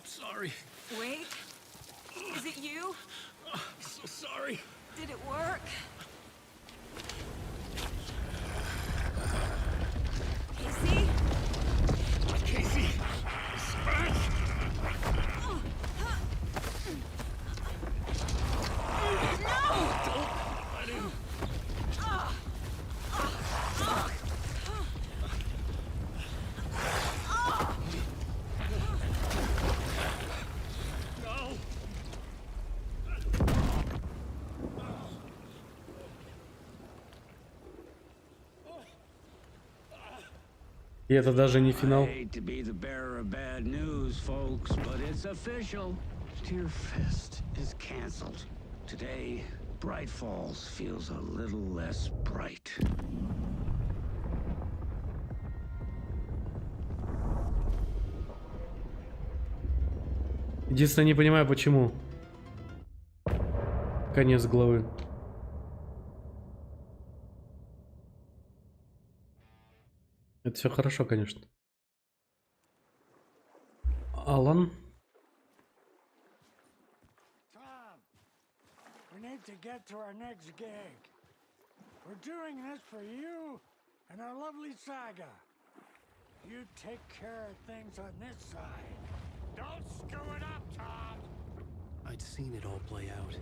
Sorry. Wait. Is it you? I'm so sorry. Did it work? Casey? Casey. Scratch. И это даже не финал. hate to be the bearer of bad news, folks, but it's official. Tear Fest is canceled. Today, Bright Falls feels a little less bright. Единственное, не понимаю, почему. Конец главы. Это все хорошо, конечно. Алан. Tom, we need to get to our next gig. We're doing this for you and our lovely saga. You take care of things on this side. Don't screw it up, Tom! I'd seen it all play out.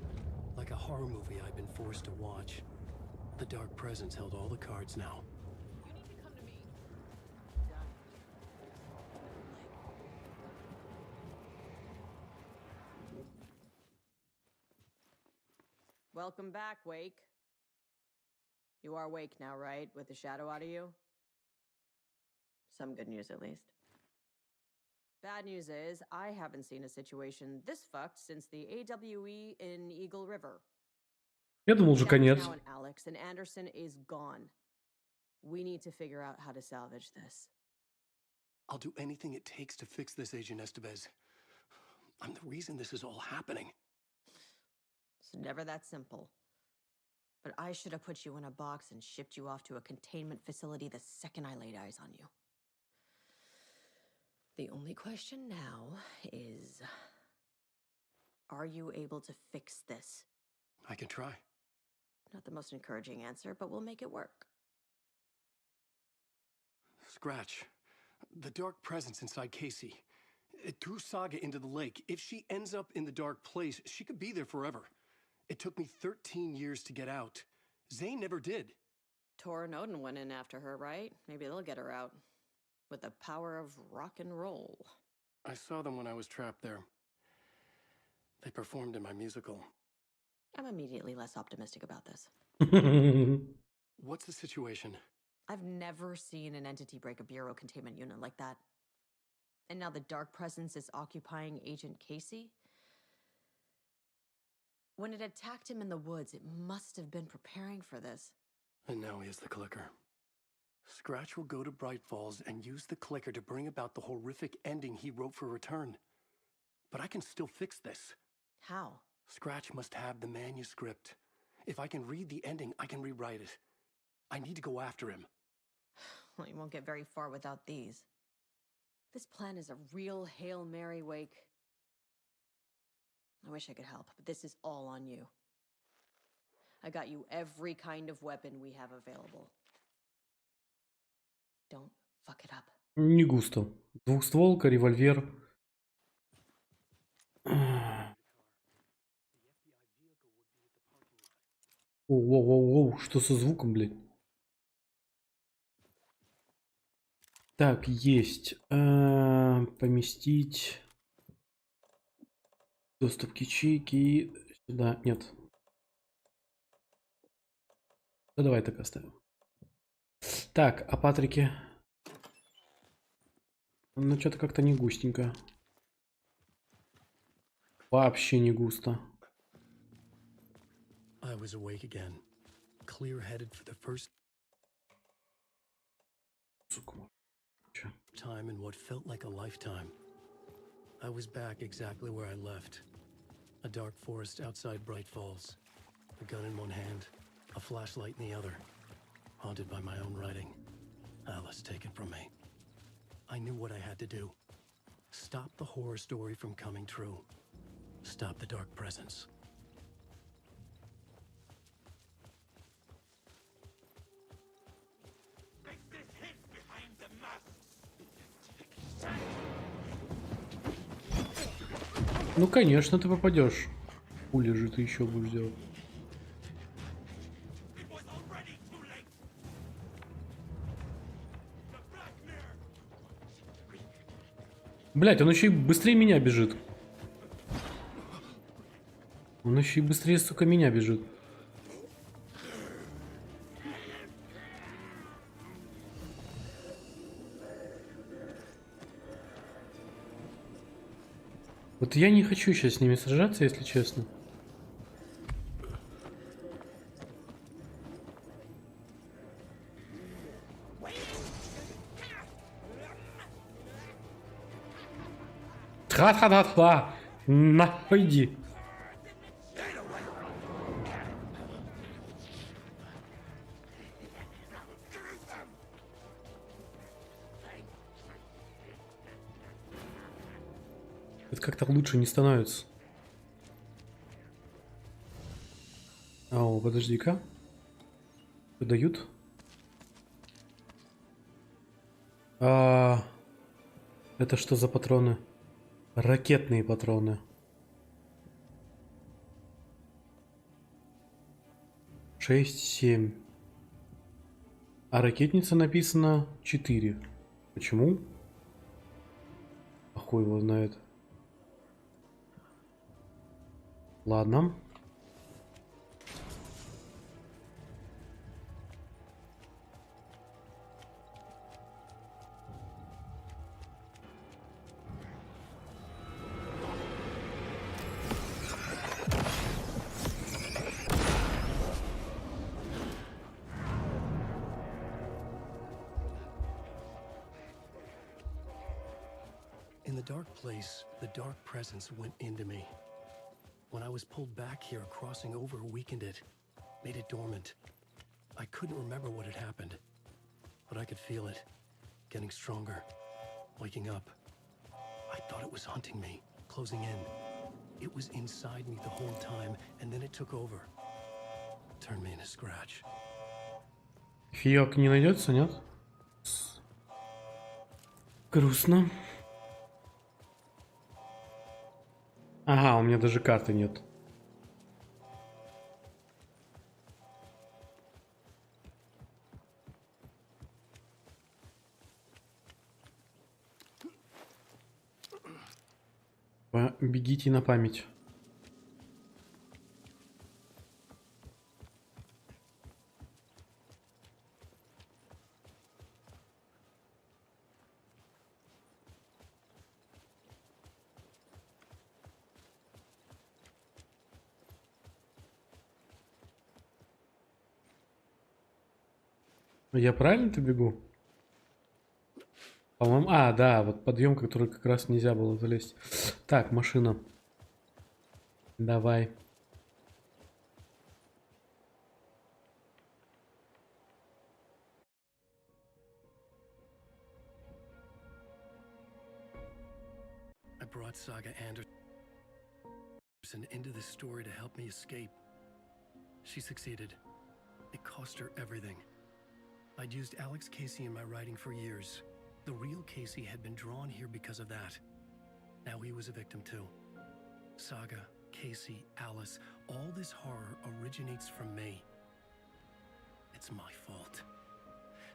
Like a horror movie I'd been forced to watch. The Dark Presence held all the cards now. You need to come to me. Welcome back, Wake. You are Wake now, right? With the shadow out of you? Some good news, at least. Bad news is, I haven't seen a situation this fucked since the AWE in Eagle River. Я думал, уже конец. Now in Alex, and Anderson is gone. We need to figure out how to salvage this. I'll do anything it takes to fix this, Agent Estevez. I'm the reason this is all happening. It's never that simple. But I should have put you in a box and shipped you off to a containment facility the second I laid eyes on you. The only question now is, are you able to fix this? I can try. Not the most encouraging answer, but we'll make it work. Scratch. The Dark Presence inside Casey. It threw Saga into the lake. If she ends up in the dark place, she could be there forever. It took me 13 years to get out. Zane never did. Tor and Odin went in after her, right? Maybe they'll get her out. With the power of rock and roll. I saw them when I was trapped there. They performed in my musical. I'm immediately less optimistic about this. What's the situation? I've never seen an entity break a bureau containment unit like that. And now the Dark Presence is occupying Agent Casey? When it attacked him in the woods, it must have been preparing for this. And now he has the clicker. Scratch will go to Bright Falls and use the clicker to bring about the horrific ending he wrote for Return. But I can still fix this. How? Scratch must have the manuscript. If I can read the ending, I can rewrite it. I need to go after him. Well, you won't get very far without these. This plan is a real Hail Mary, Wake. I wish I could help, but this is all on you. I got you every kind of weapon we have available. Don't fuck it up. Не густо. Двухстволка, револьвер. Воу, что со звуком, блядь? Так, есть. Поместить. Доступ к ячейке. Сюда. Нет. Да давай так оставим. Так, а Патрике? Ну, что-то как-то не густенько. Вообще не густо. I was awake again, clear-headed for the first time in what felt like a lifetime. I was back exactly where I left. A dark forest outside Bright Falls. A gun in one hand, a flashlight in the other. Haunted by my own writing. Alice taken from me. I knew what I had to do. Stop the horror story from coming true. Stop the Dark Presence. Ну, конечно, ты попадешь. Пули же ты еще будешь делать. Блять, он еще и быстрее меня бежит. Он еще и быстрее, сука, меня бежит. Вот я не хочу сейчас с ними сражаться, если честно. Тра-та-та-та! На, пойди. Это как-то лучше не становится. О, подожди-ка. Что дают? Это что за патроны? Ракетные патроны. 6, 7. А ракетница написано 4. Почему? А хуй его знает. Ладно. In the dark place, the dark presence went into me. When I was pulled back here, crossing over weakened it, made it dormant. I couldn't remember what had happened, but I could feel it, getting stronger, waking up. I thought it was hunting me, closing in. It was inside me the whole time, and then it took over. Turned me into Scratch. Фиок не найдется, нет? Грустно. Ага, у меня даже карты нет. Бегите на память. Я правильно-то бегу? По-моему... А, да, вот подъем, который как раз нельзя было залезть. Так, машина. Давай. I brought Saga Anderson into this story to help me escape. She succeeded. It cost her everything. I'd used Alex Casey in my writing for years. The real Casey had been drawn here because of that. Now he was a victim too. Saga, Casey, Alice, all this horror originates from me. It's my fault.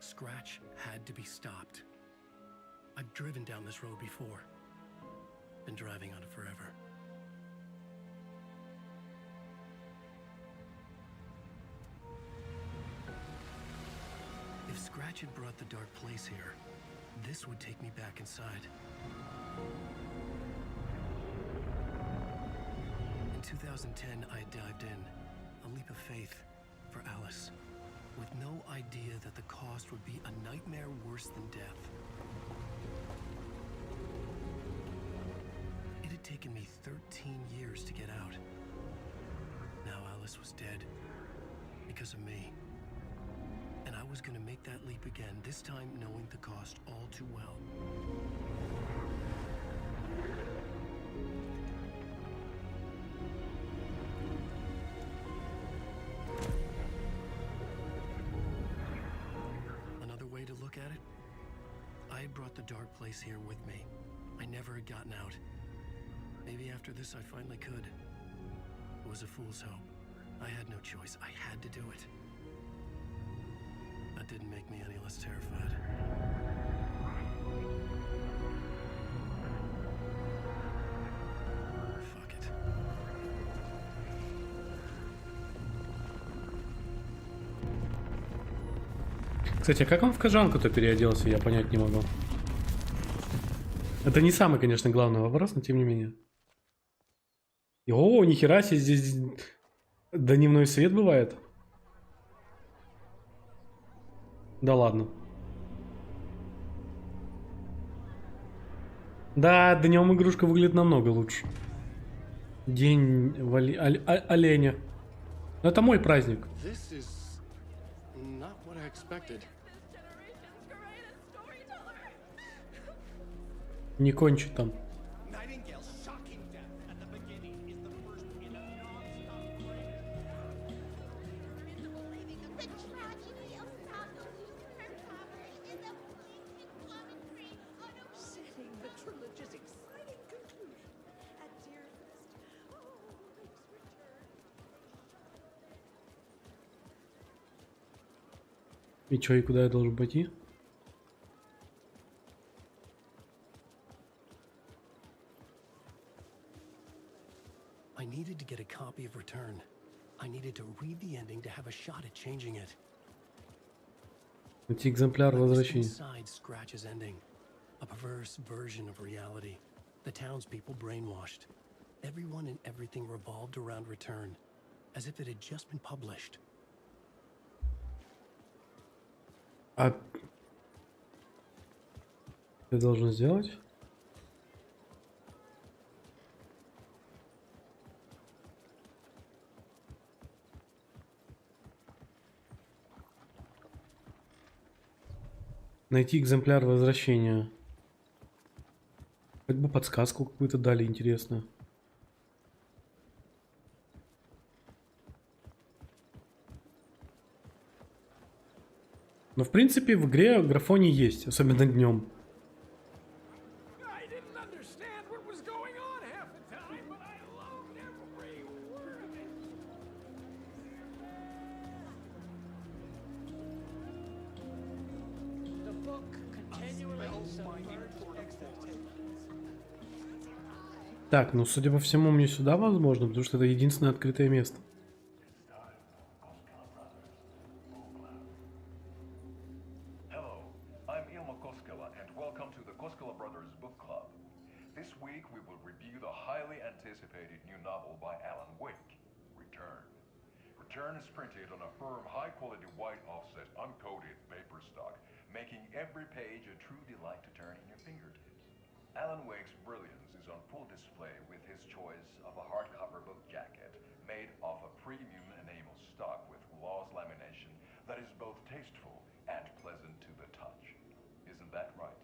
Scratch had to be stopped. I've driven down this road before. Been driving on it forever. If Scratch had brought the dark place here, this would take me back inside. In 2010, I dived in, a leap of faith for Alice, with no idea that the cost would be a nightmare worse than death. It had taken me 13 years to get out. Now Alice was dead, because of me. And I was gonna make that leap again, this time knowing the cost all too well. Another way to look at it, I had brought the dark place here with me. I never had gotten out. Maybe after this I finally could. It was a fool's hope. I had no choice. I had to do it. That didn't make me any less terrified. Fuck it. Кстати, а как он в кожанку-то переоделся, я понять не могу. Это не самый, конечно, главный вопрос, но тем не менее. О, нихера себе, здесь дневной свет бывает. Да ладно. Да, днем игрушка выглядит намного лучше. День оленя. Это мой праздник. This is not what I expected. Не кончит там. И чё, и куда я должен пойти? I needed to get a copy of Return. I needed to read the ending to have a shot at changing it. Найти экземпляр возвращения. Inside Scratch's ending, a perverse version of reality. The townspeople brainwashed. Everyone and everything revolved around Return, as if it had just been published. А ты должен сделать? Найти экземпляр возвращения. Хоть бы подсказку какую-то дали интересную. Но в принципе в игре графоний есть, особенно днем. Так, ну судя по всему мне сюда возможно, потому что это единственное открытое место. Return is printed on a firm, high-quality white offset, uncoated paper stock, making every page a true delight to turn in your fingertips. Alan Wake's brilliance is on full display with his choice of a hardcover book jacket made of a premium enamel stock with gloss lamination that is both tasteful and pleasant to the touch. Isn't that right?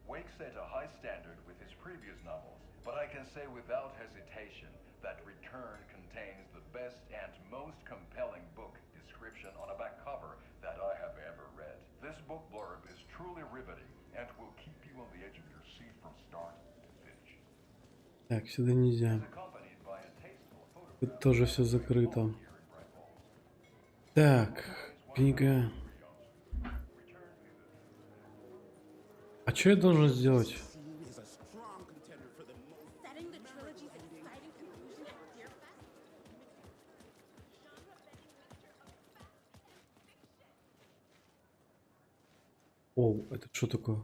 Wake set a high standard with his previous novels, but I can say without hesitation that Return contains the best and most compelling book description on a back cover that I have ever read. This book blurb is truly riveting and will keep you on the edge of your seat from start to finish. Так, сюда нельзя. Тут тоже все закрыто. Так, книга. А что я должен сделать? О, это что такое?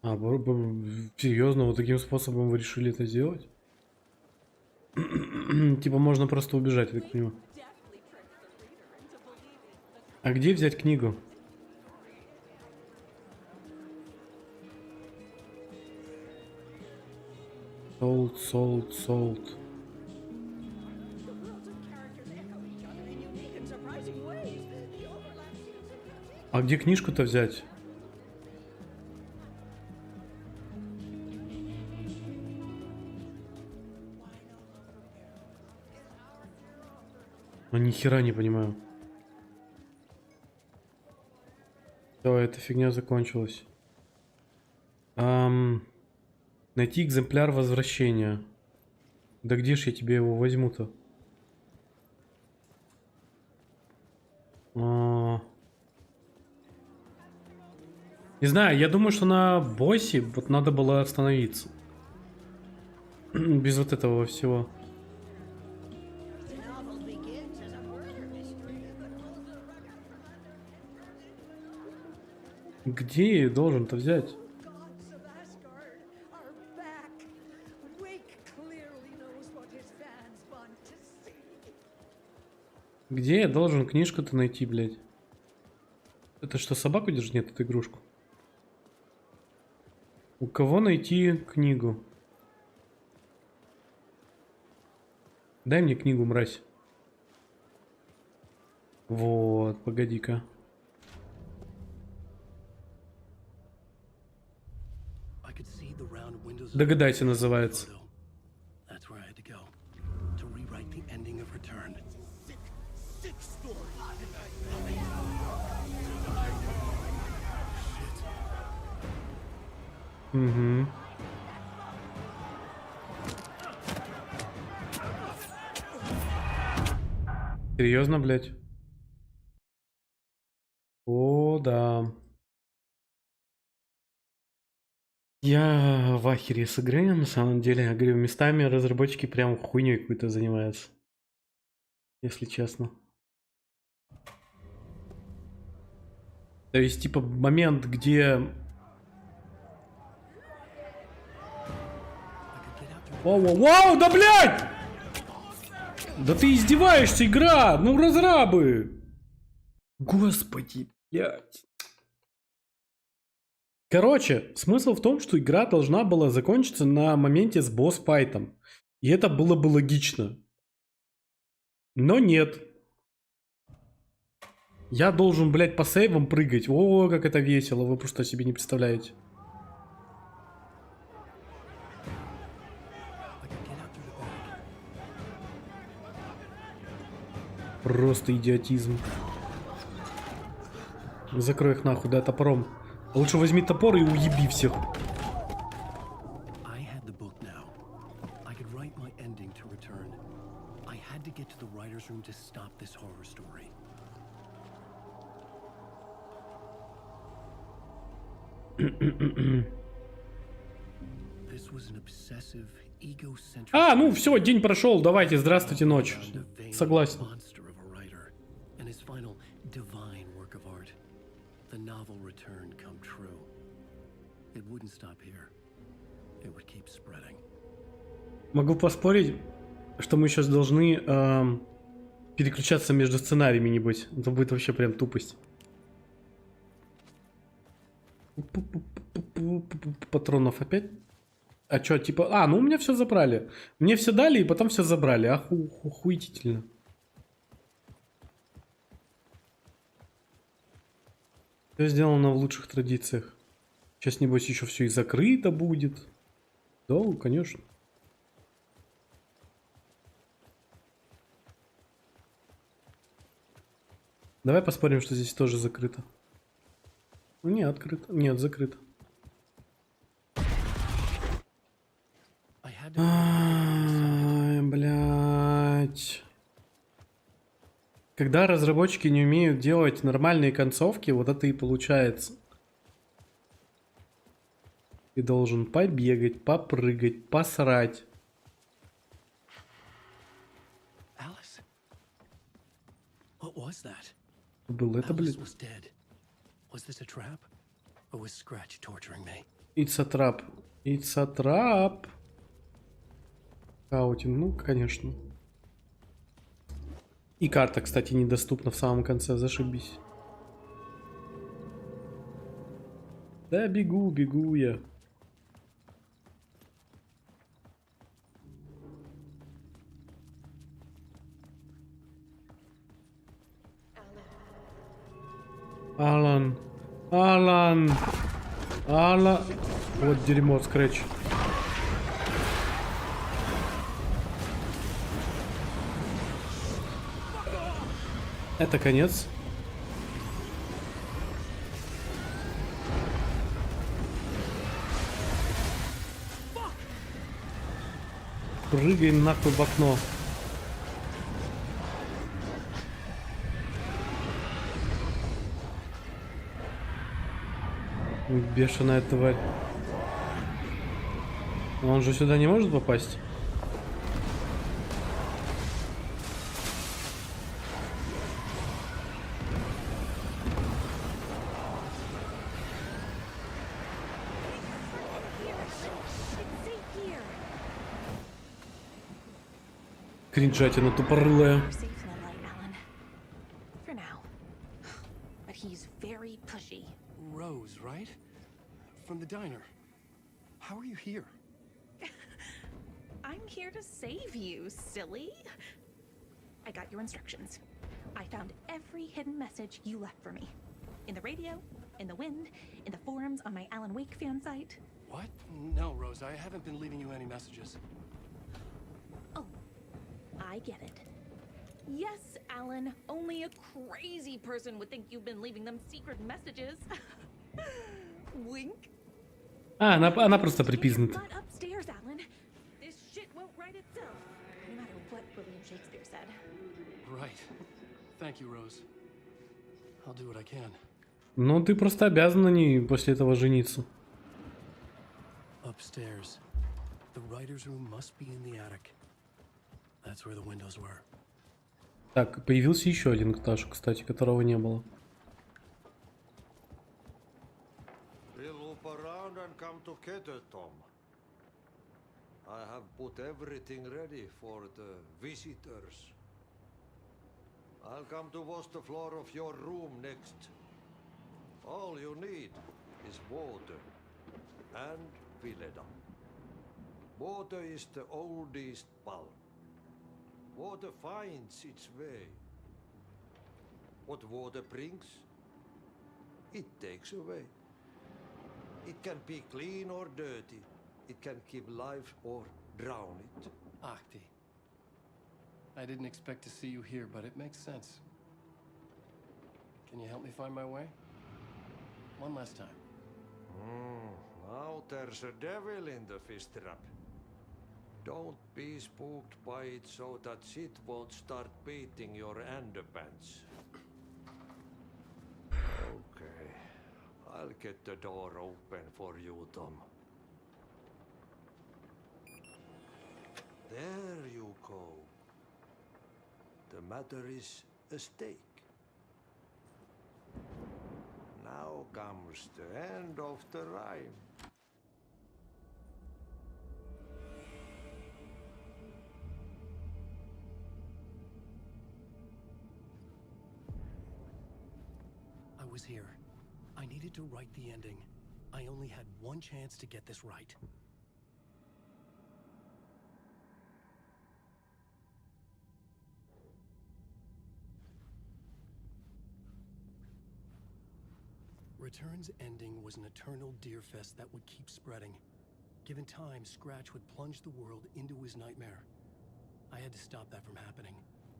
А, серьезно, вот таким способом вы решили это сделать? Типа можно просто убежать, я так понимаю. А где взять книгу? Sold. А где книжку-то взять? Ну, ни хера не понимаю. Все, эта фигня закончилась. Найти экземпляр возвращения. Да где ж я тебе его возьму-то? Не знаю, я думаю, что на боссе вот надо было остановиться. Без вот этого всего. Где я должен-то взять? Где я должен книжку-то найти, блядь? Это что, собаку держит? Нет, это игрушку. У кого найти книгу? Дай мне книгу, мразь. Вот, погоди-ка. Догадайся, называется. Угу. Серьезно, блядь? О, да. Я в ахере с игры, на самом деле. Я говорю, местами разработчики прям хуйней какой-то занимаются. Если честно. То есть, типа, момент, где... Вау, да блядь! Да ты издеваешься, игра! Ну, разрабы! Господи, блядь. Короче, смысл в том, что игра должна была закончиться на моменте с босс-файтом. И это было бы логично. Но нет. Я должен, блядь, по сейвам прыгать. О, как это весело, вы просто себе не представляете. Просто идиотизм. Закрой их нахуй, да, топором. Лучше возьми топор и уеби всех. А, ну все, день прошел, давайте, здравствуйте, ночь. Согласен. Могу поспорить, что мы сейчас должны переключаться между сценариями, небось. Это будет вообще прям тупость. Патронов опять? А чё, типа... А, ну у меня все забрали. Мне все дали и потом все забрали. Охуительно. Все сделано в лучших традициях. Сейчас, небось, еще все и закрыто будет. Да, конечно. Давай поспорим, что здесь тоже закрыто. Не, открыто. Нет, закрыто. Ай, блядь. Когда разработчики не умеют делать нормальные концовки, вот это и получается. Ты должен побегать, попрыгать, посрать. Было это, блядь. It's a trap. It's a trap. Каутин, ну, конечно. И карта, кстати, недоступна в самом конце, зашибись. Да, бегу я. Алан. Вот дерьмо, скретч. Это конец. Прыгаем нахуй в окно. Бешеная тварь. Он же сюда не может попасть? Кринжатина тупорылая. pushy. Rose, right? From the diner. How are you here? I'm here to save you, silly. I got your instructions. I found every hidden message you left for me. In the radio, in the wind, in the forums on my Alan Wake fan site. What? No, Rose, I haven't been leaving you any messages. Oh, I get it. Yes, Alan, only a crazy person would think you've been leaving them secret messages. Wink. А, она просто припизнута. But upstairs, Alan. This shit won't write itself. No matter what William Shakespeare said. Right. Thank you, Rose. I'll do what I can. Ну, ты просто обязан на ней после этого жениться. Upstairs. The writer's room must be in the attic. That's where the windows were. Так, появился еще один этаж, кстати, которого не было. Loop around and come together, Tom. I have put everything ready for the visitors. I'll come to wash the floor of your room next. All you need is water and Vileda. Water is the oldest bulb. Water finds its way. What water brings, it takes away. It can be clean or dirty. It can keep life or drown it. Ahti. I didn't expect to see you here, but it makes sense. Can you help me find my way? One last time. Now there's a devil in the fish trap. Don't be spooked by it so that shit won't start beating your underpants. Okay. I'll get the door open for you, Tom. There you go. The matter is a stake. Now comes the end of the rhyme. I was here. I needed to write the ending. I only had one chance to get this right. Return's ending was an eternal deer fest that would keep spreading. Given time, Scratch would plunge the world into his nightmare. I had to stop that from happening.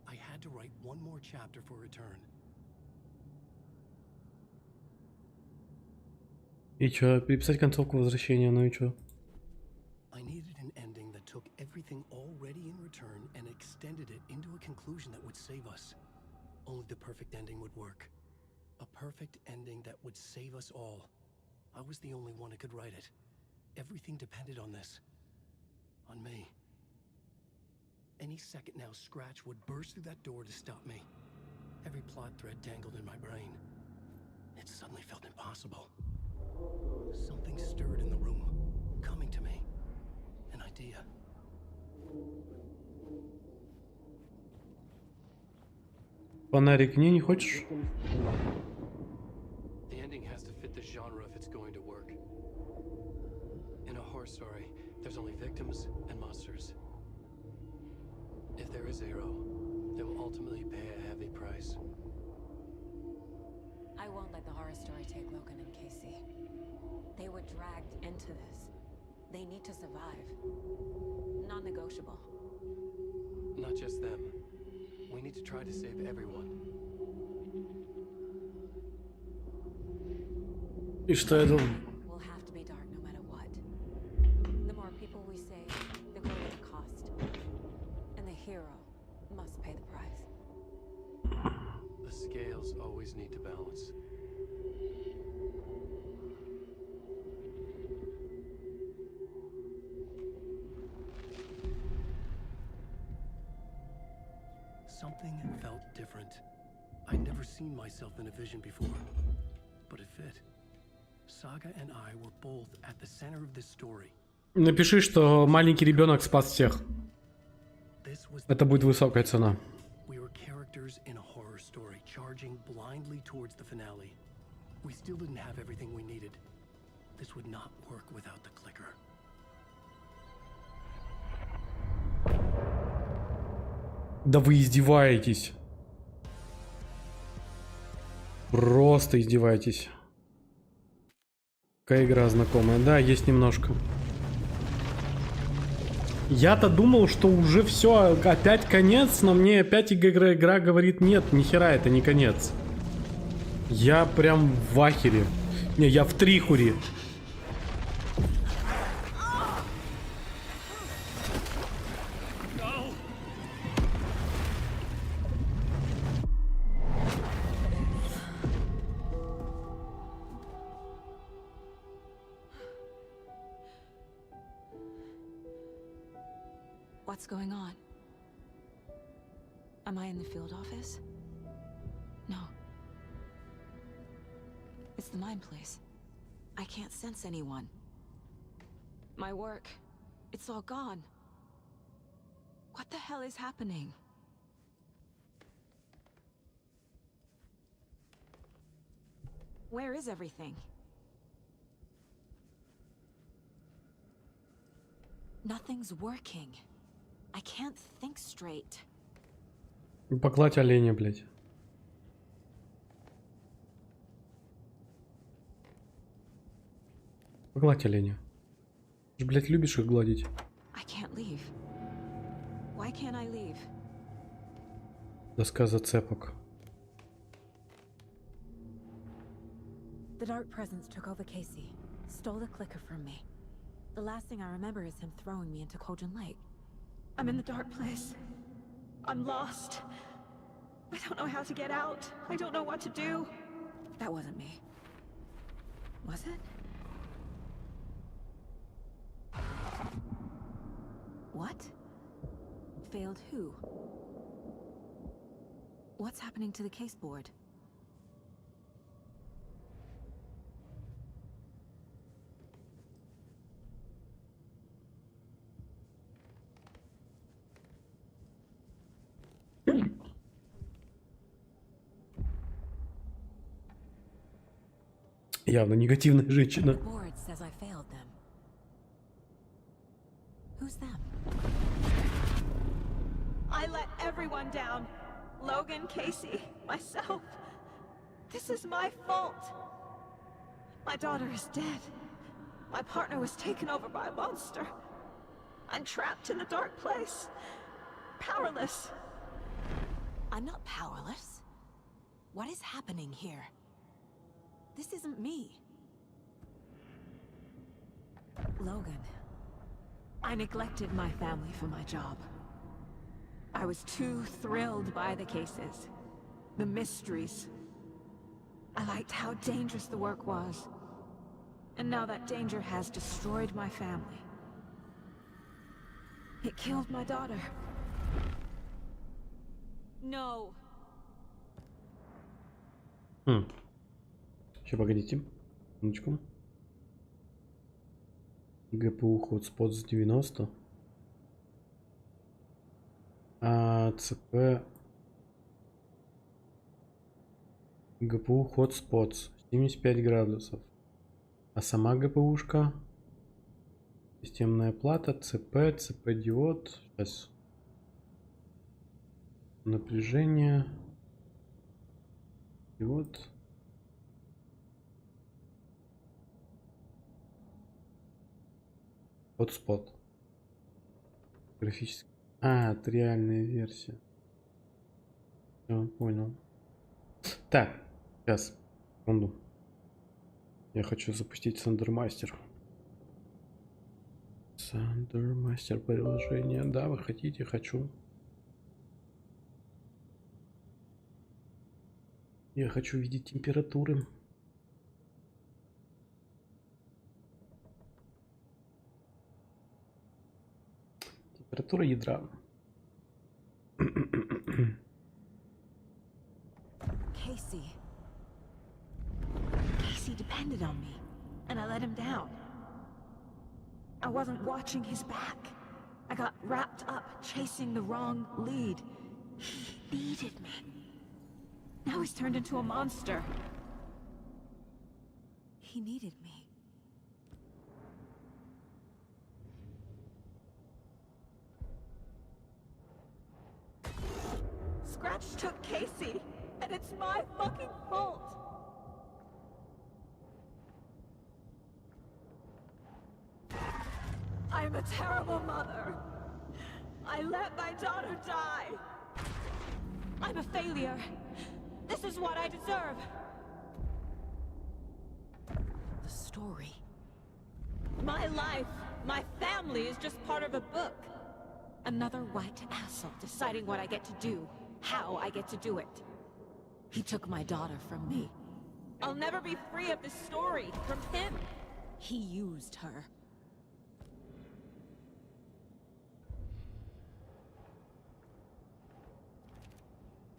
I had to write one more chapter for Return. И чё, переписать концовку возвращения, ну и чё? I needed an ending that took everything already in Return and extended it into a conclusion that would save us. Only the perfect ending would work. A perfect ending that would save us all. I was the only one who could write it. Everything depended on this. On me. Any second now, Scratch would burst through that door to stop me. Every plot thread tangled in my brain. It suddenly felt impossible. Something stirred in the room, coming to me. An idea. Фонарик не хочешь? The ending has to fit the genre if it's going to work. In a horror story, there's only victims and monsters. If there is a hero, they will ultimately pay a heavy price. I won't let the horror story take Logan and Casey. They were dragged into this. They need to survive. Non-negotiable. Not just them. We need to try to save everyone. И что я думаю? We'll have to be dark no matter what. The more people we save, the greater the cost. And the hero must pay the price. The scales always need to balance. Something felt different. I'd never seen myself in a vision before, but it fit. Saga and I were both at the center of this story. Напиши, что маленький ребенок спас всех. Это будет высокая цена. We were characters in a horror story, charging blindly towards the finale. We still didn't have everything we needed. This would not work without the clicker. Да вы издеваетесь. Просто издеваетесь. Какая игра знакомая. Да, есть немножко. Я-то думал, что уже все, опять конец, но мне опять игра говорит нет, нихера, это не конец. Я прям в ахере. Не, я в трихуре. What's going on? Am I in the field office? No. It's the mine place. I can't sense anyone. My work, it's all gone. What the hell is happening? Where is everything? Nothing's working. I can't think straight. Погладь оленя, блядь. Погладь оленя. Ты ж, блядь, любишь их гладить. I can't leave. Why can't I leave? Доска зацепок. The dark presence took over Casey, stole the clicker from me. The last thing I remember is him throwing me into Cauldron Lake. I'm in the dark place. I'm lost. I don't know how to get out. I don't know what to do. That wasn't me. Was it? What? Failed who? What's happening to the case board? Явно негативная женщина. The board says I failed them. Who's them? I let everyone down. Logan, Casey, myself. This is my fault. My daughter is dead. My partner was taken over by a monster. I'm trapped in the dark place. Powerless. I'm not powerless. What is happening here? This isn't me. Logan. I neglected my family for my job. I was too thrilled by the cases, the mysteries. I liked how dangerous the work was. And now that danger has destroyed my family. It killed my daughter. No. Сейчас, погодите. Минуточку. ГПУ хотспот с 90. А ЦП... ГПУ хотспот 75 градусов. А сама ГПУшка... Системная плата, ЦП, ЦП-диод. Сейчас. Напряжение. Диод. Хотспот. Графический. А, это реальная версия. Все, понял. Так, сейчас. Секунду. Я хочу запустить Сандермастер. Сандермастер приложение. Да, вы хотите? Хочу. Я хочу видеть температуры. Температура ядра. Casey depended on me, and I let him down. I wasn't watching his back. I got wrapped up chasing the wrong lead. He needed me. Now he's turned into a monster. He needed me. Scratch took Casey, and it's my fucking fault. I'm a terrible mother. I let my daughter die. I'm a failure. This is what I deserve. The story. My life, my family is just part of a book. Another white asshole deciding what I get to do, how I get to do it. He took my daughter from me. I'll never be free of this story from him. He used her.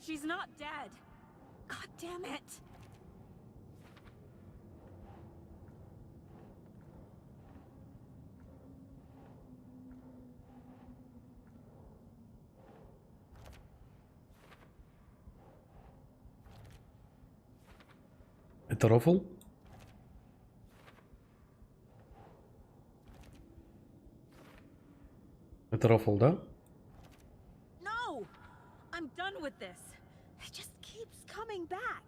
She's not dead. God damn it. Это рофл? Это рофл, да? No! I'm done with this. It just keeps coming back.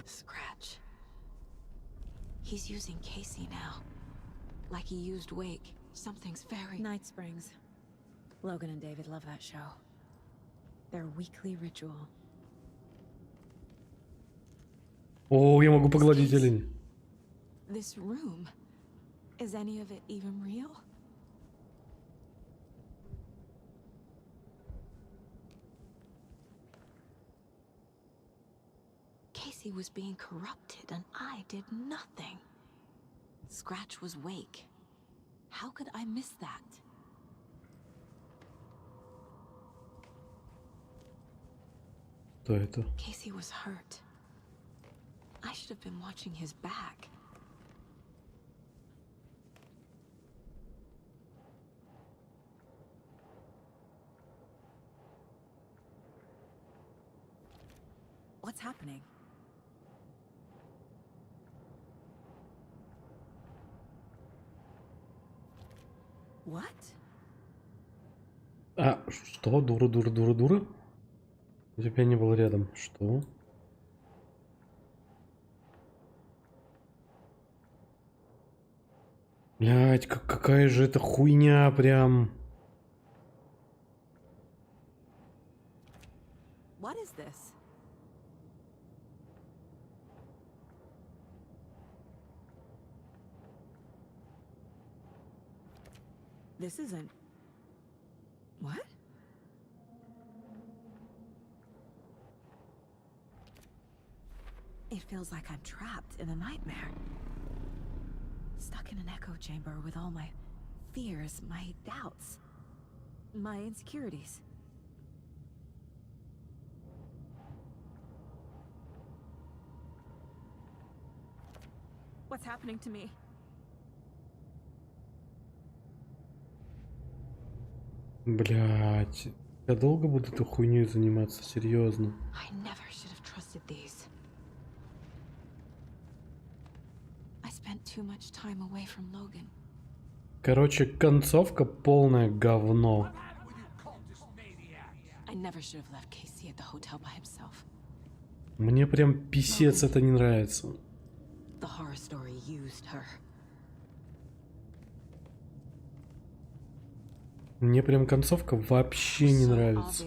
Scratch. He's using Casey now. Like he used Wake. Something's very... Night Springs. Logan and David love that show. Their weekly ritual. О, я могу погладить олень. This room. Is any of it even real? Casey was being corrupted and I did nothing. Scratch was Wake. How could I miss that? Кто это? Casey was hurt. I should have been watching his back. What's happening? What? А, что? Дура? У тебя не было рядом. Что? Блять, какая же это хуйня прям. What is this? This isn't... What? It feels like I'm trapped in a nightmare. Stuck in an echo chamber with all my fears, my doubts, my insecurities. What's happening to me? Блять, я долго буду этой хуйней заниматься, серьезно. I never should have trusted these. I spent too much time away from Logan. Короче, концовка полное говно. I never should have left Casey at the hotel by himself. Мне прям писец это не нравится. The horror story used her. Мне прям концовка вообще не нравится.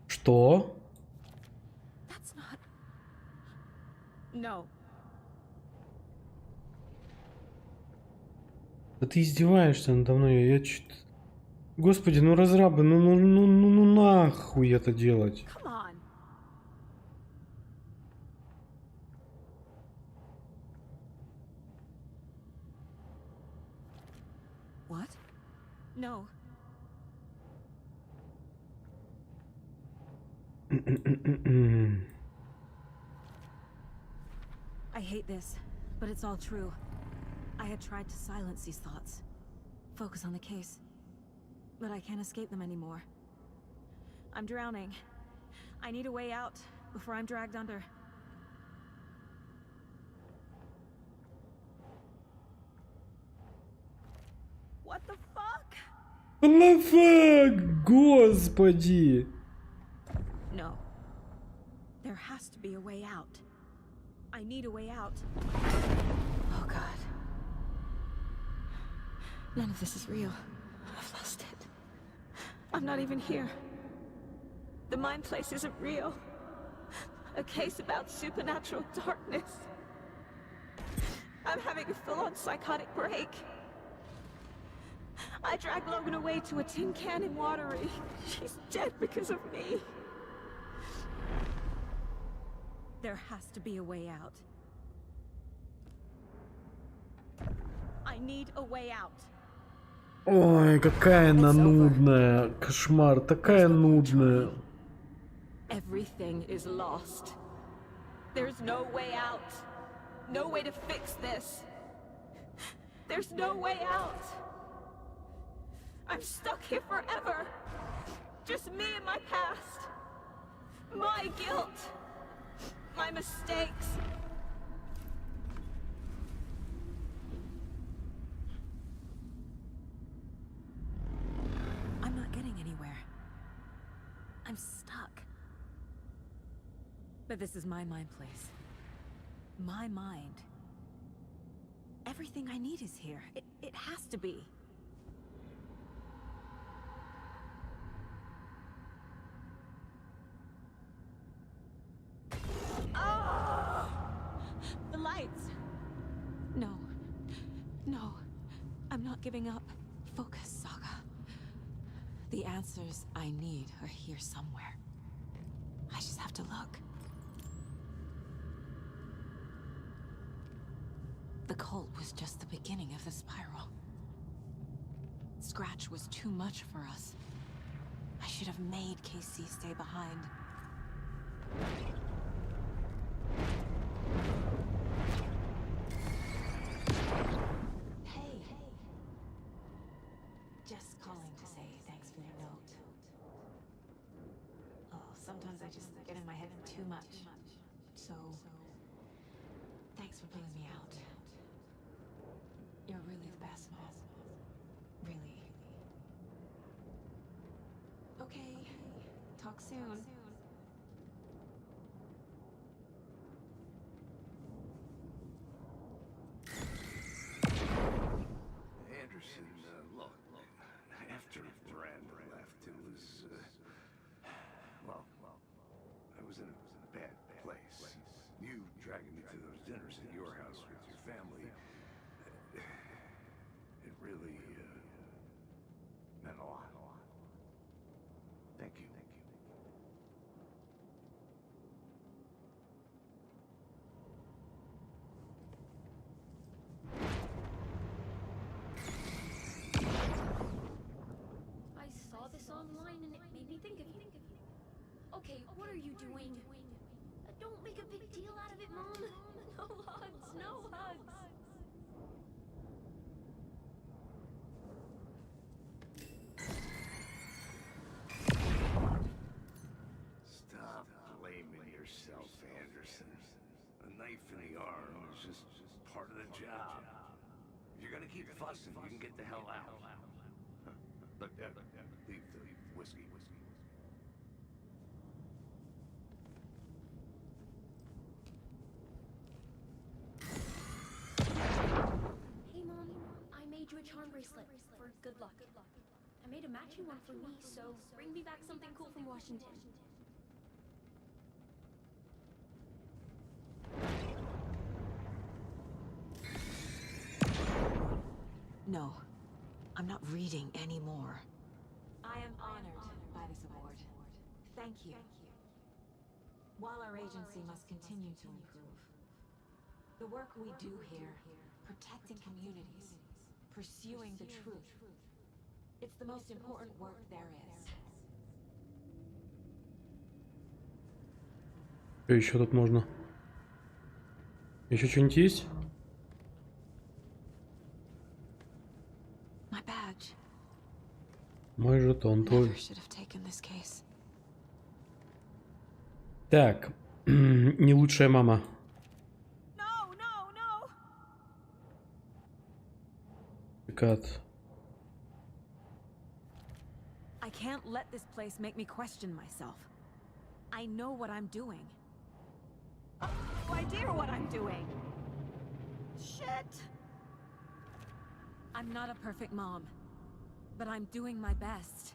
Что? No. Да ты издеваешься надо мной, я чё-то... Господи, ну разрабы, ну нахуй это делать. Come on. No. I hate this, but it's all true. I had tried to silence these thoughts, focus on the case, but I can't escape them anymore. I'm drowning. I need a way out before I'm dragged under. What the fuck? Лафак, господи! No. There has to be a way out. I need a way out. Oh god. None of this is real. I've lost it. I'm not even here. The mind place isn't real. A case about supernatural darkness. I'm having a full-on psychotic break. I dragged Logan away to a tin can in Watery. She's dead because of me. There has to be a way out. I need a way out. Ой, какая она нудная. Кошмар, такая нудная. Everything is lost. There's no way out. No way to fix this. There's no way out. I'm stuck here forever. Just me and my past. My guilt. My mistakes. I'm not getting anywhere. I'm stuck. But this is my mind place. My mind. Everything I need is here. It has to be. Oh! The lights. No. No. I'm not giving up. Focus, Saga. The answers I need are here somewhere. I just have to look. The cult was just the beginning of the spiral. Scratch was too much for us. I should have made KC stay behind. Hey. Just calling to say thanks for your note. Oh, sometimes I just get in my head too much. So, thanks for pulling me out. You're really the best, Mom. Really. Okay. Talk soon. Anderson, look, after Miranda left, it was, well, I was in a bad place. You dragging me to those dinners at your house with your family, it really, meant a lot. Thank you. I saw this online and it made me think of you. Okay, what are you doing? Don't make a big deal out of it, Mom. No hugs, no hugs. Stop blaming yourself, Anderson. A knife in the arm is just part of the job. If you're gonna keep fussing, you can get the hell out. But leave the whiskey. Hey, Mom, I made you a charm bracelet for good luck. I made a matching one for me, so bring me back something cool from Washington. No. I'm not reading anymore. I am honored by this award. Thank you. While our agency must continue to improve, the work we do here, protecting communities, pursuing the truth, It's the most important work there is. Что еще тут можно? Еще что-нибудь есть? My badge. Мой жетон твой. Never should have taken this case. Так, не лучшая мама. No, no, no. Кат. I can't let this place make me question myself. I know what I'm doing. I have no idea what I'm doing. Shit. I'm not a perfect mom, but I'm doing my best.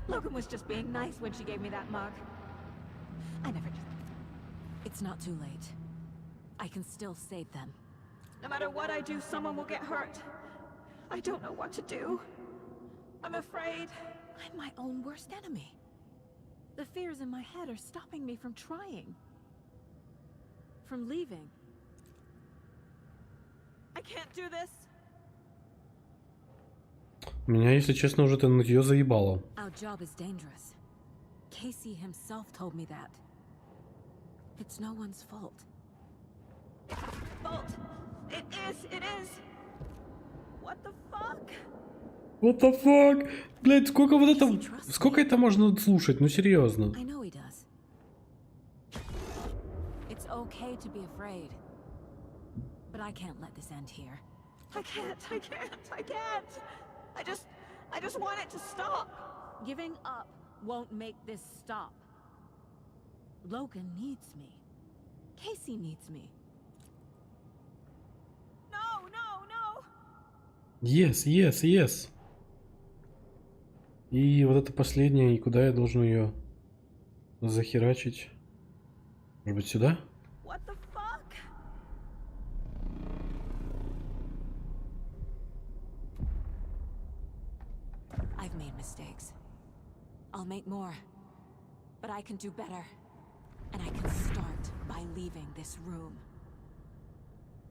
Logan was just being nice when she gave me that mug. I never just... It's not too late. I can still save them. No matter what I do, someone will get hurt. I don't know what to do. I'm afraid. I'm my own worst enemy. The fears in my head are stopping me from trying. From leaving. I can't do this. Меня, если честно, уже это нытье заебало. Our job is dangerous. Casey himself told me that. It's no one's fault. Fault. It is. What the fuck? What the fuck? Блять, сколько вот это... Сколько это можно слушать? Ну серьезно. I know he does. It's okay to be afraid. But I can't let this end here. I can't. I just want it to stop. Giving up won't make this stop. Logan needs me. Casey needs me. No. Yes. И вот это последнее, и куда я должен ее захерачить? Может быть, сюда? What the fuck? I've made mistakes. I'll make more. But I can do better. And I can start by leaving this room.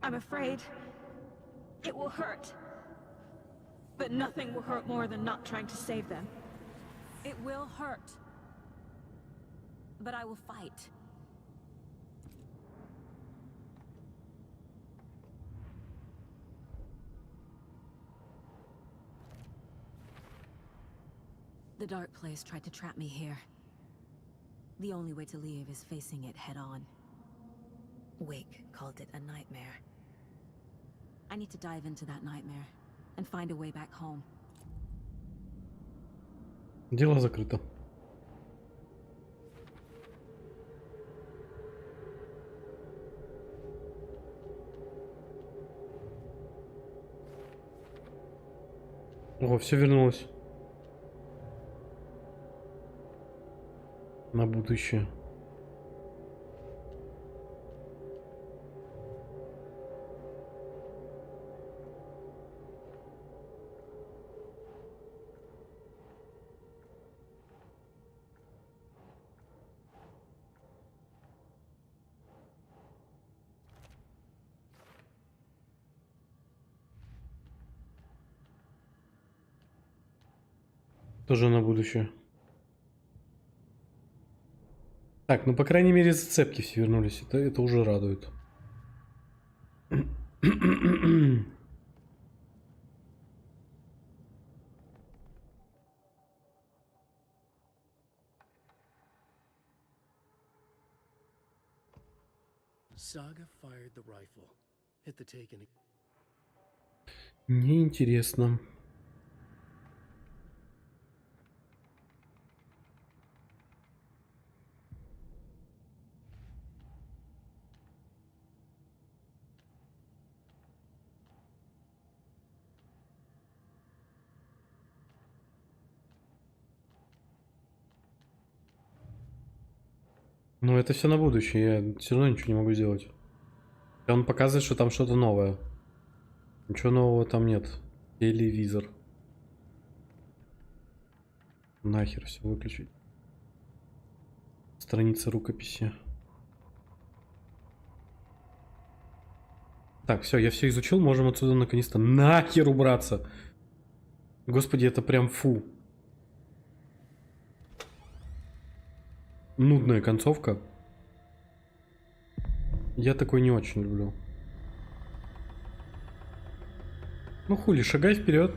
I'm afraid it will hurt. But nothing will hurt more than not trying to save them. It will hurt. But I will fight. The dark place tried to trap me here. The only way to leave is facing it head on. Wake called it a nightmare. I need to dive into that nightmare and find a way back home. Дело закрыто. О, все вернулось. На будущее. Тоже на будущее. Так, ну по крайней мере зацепки все вернулись. Это уже радует. Saga fired the rifle. Hit the taken. Мне интересно. Но это все на будущее, я все равно ничего не могу сделать. Он показывает, что там что-то новое. Ничего нового там нет. Телевизор. Нахер все выключить. Страница рукописи. Так, все, я все изучил, можем отсюда наконец-то нахер убраться. Господи, это прям фу. Нудная концовка. Я такой не очень люблю. Ну хули, шагай вперед.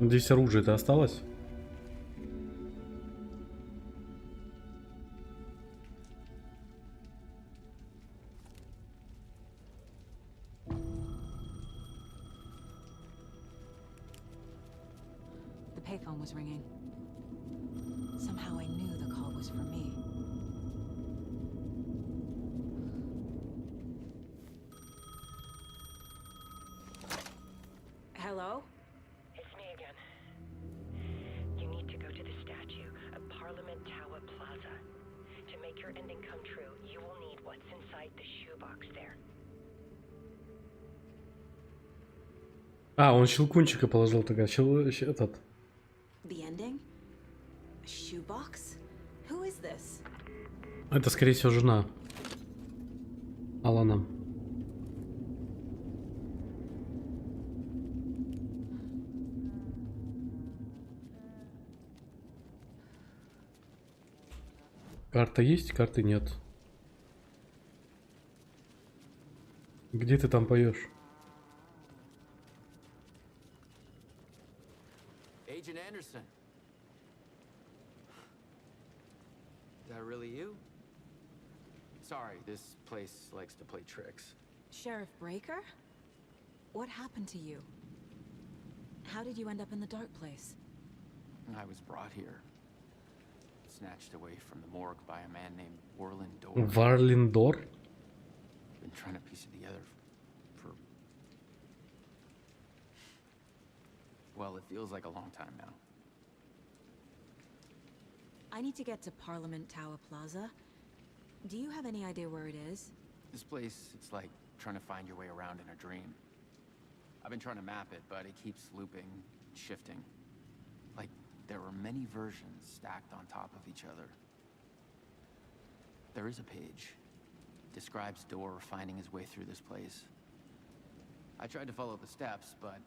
Здесь оружие-то осталось? The payphone was ringing. Somehow I knew the call was for me. Hello? It's me again. You need to go to the statue at Parliament Tower Plaza. To make your ending come true, you will need what's inside the shoebox there. А, он щелкунчика положил тогда. Этот. The ending? A shoebox? Who is this? Это, скорее всего, жена Алана. Карта есть, карты нет. Где ты там поешь? Agent Anderson. Is that really you? Sorry, this place likes to play tricks. Sheriff Breaker? What happened to you? How did you end up in the dark place? I was brought here. Snatched away from the morgue by a man named Warlindor. Warlindor? Been trying to piece it together for... Well, it feels like a long time now. I need to get to Parliament Tower Plaza. Do you have any idea where it is? This place, it's like trying to find your way around in a dream. I've been trying to map it, but it keeps looping, shifting. Like there are many versions stacked on top of each other. There is a page. Describes Door finding his way through this place. I tried to follow the steps, but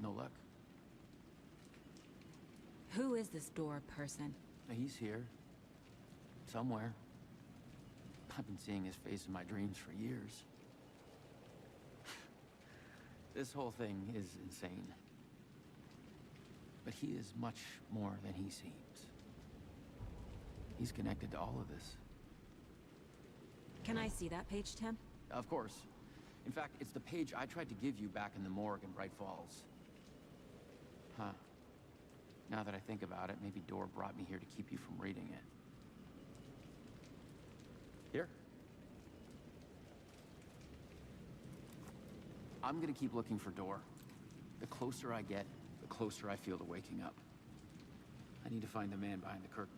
no luck. Who is this Door person? He's here. Somewhere. I've been seeing his face in my dreams for years. This whole thing is insane. But he is much more than he seems. He's connected to all of this. Can I see that page, Tim? Of course. In fact, it's the page I tried to give you back in the morgue in Bright Falls. Huh. Now that I think about it, maybe Door brought me here to keep you from reading it. Here. I'm gonna keep looking for Door. The closer I get, the closer I feel to waking up. I need to find the man behind the curtain.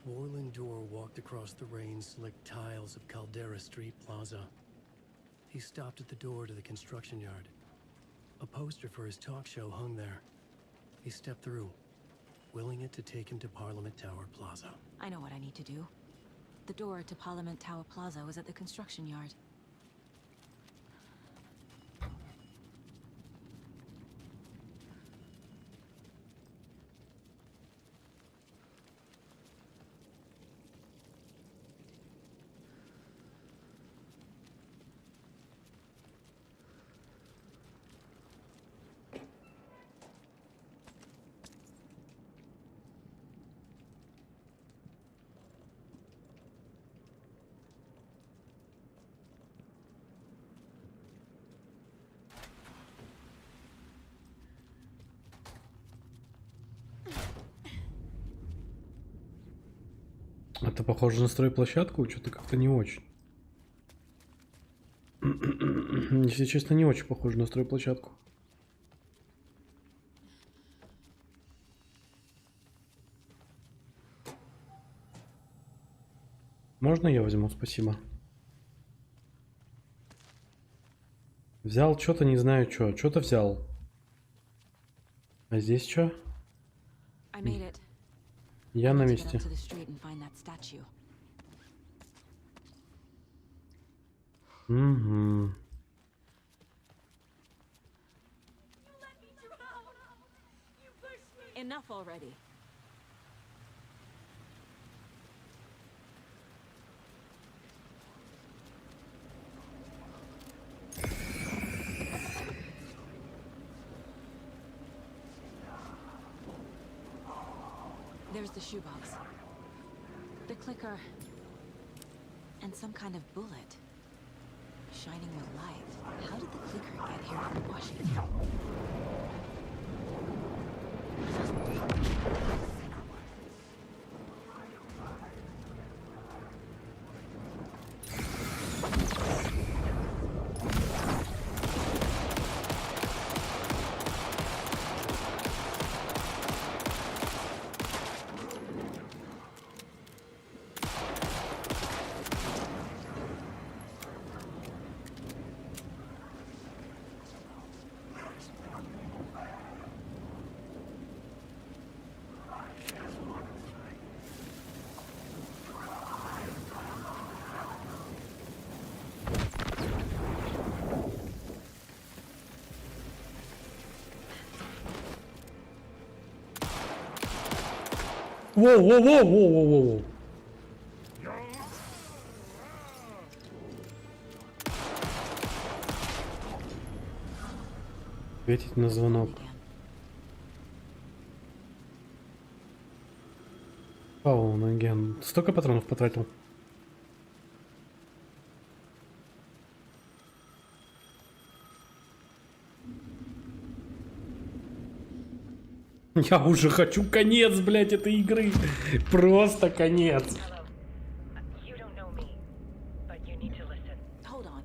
Warlindor walked across the rain-slicked tiles of Caldera Street Plaza. He stopped at the door to the construction yard. A poster for his talk show hung there. He stepped through, willing it to take him to Parliament Tower Plaza. I know what I need to do. The door to Parliament Tower Plaza was at the construction yard. Это похоже на стройплощадку, что-то как-то не очень. Если честно, не очень похоже на стройплощадку. Можно я возьму? Спасибо. Взял что-то, не знаю что. Что-то взял. А здесь что? Я на месте. Угу. Enough already. There's the shoebox, the clicker, and some kind of bullet. Shining with light. How did the clicker get here from Washington? Воу-воу-воу-воу-воу-воу. Ответить на звонок. Паул Аген. Столько патронов потратил. Я уже хочу конец, блядь, этой игры. Просто конец. Hold on.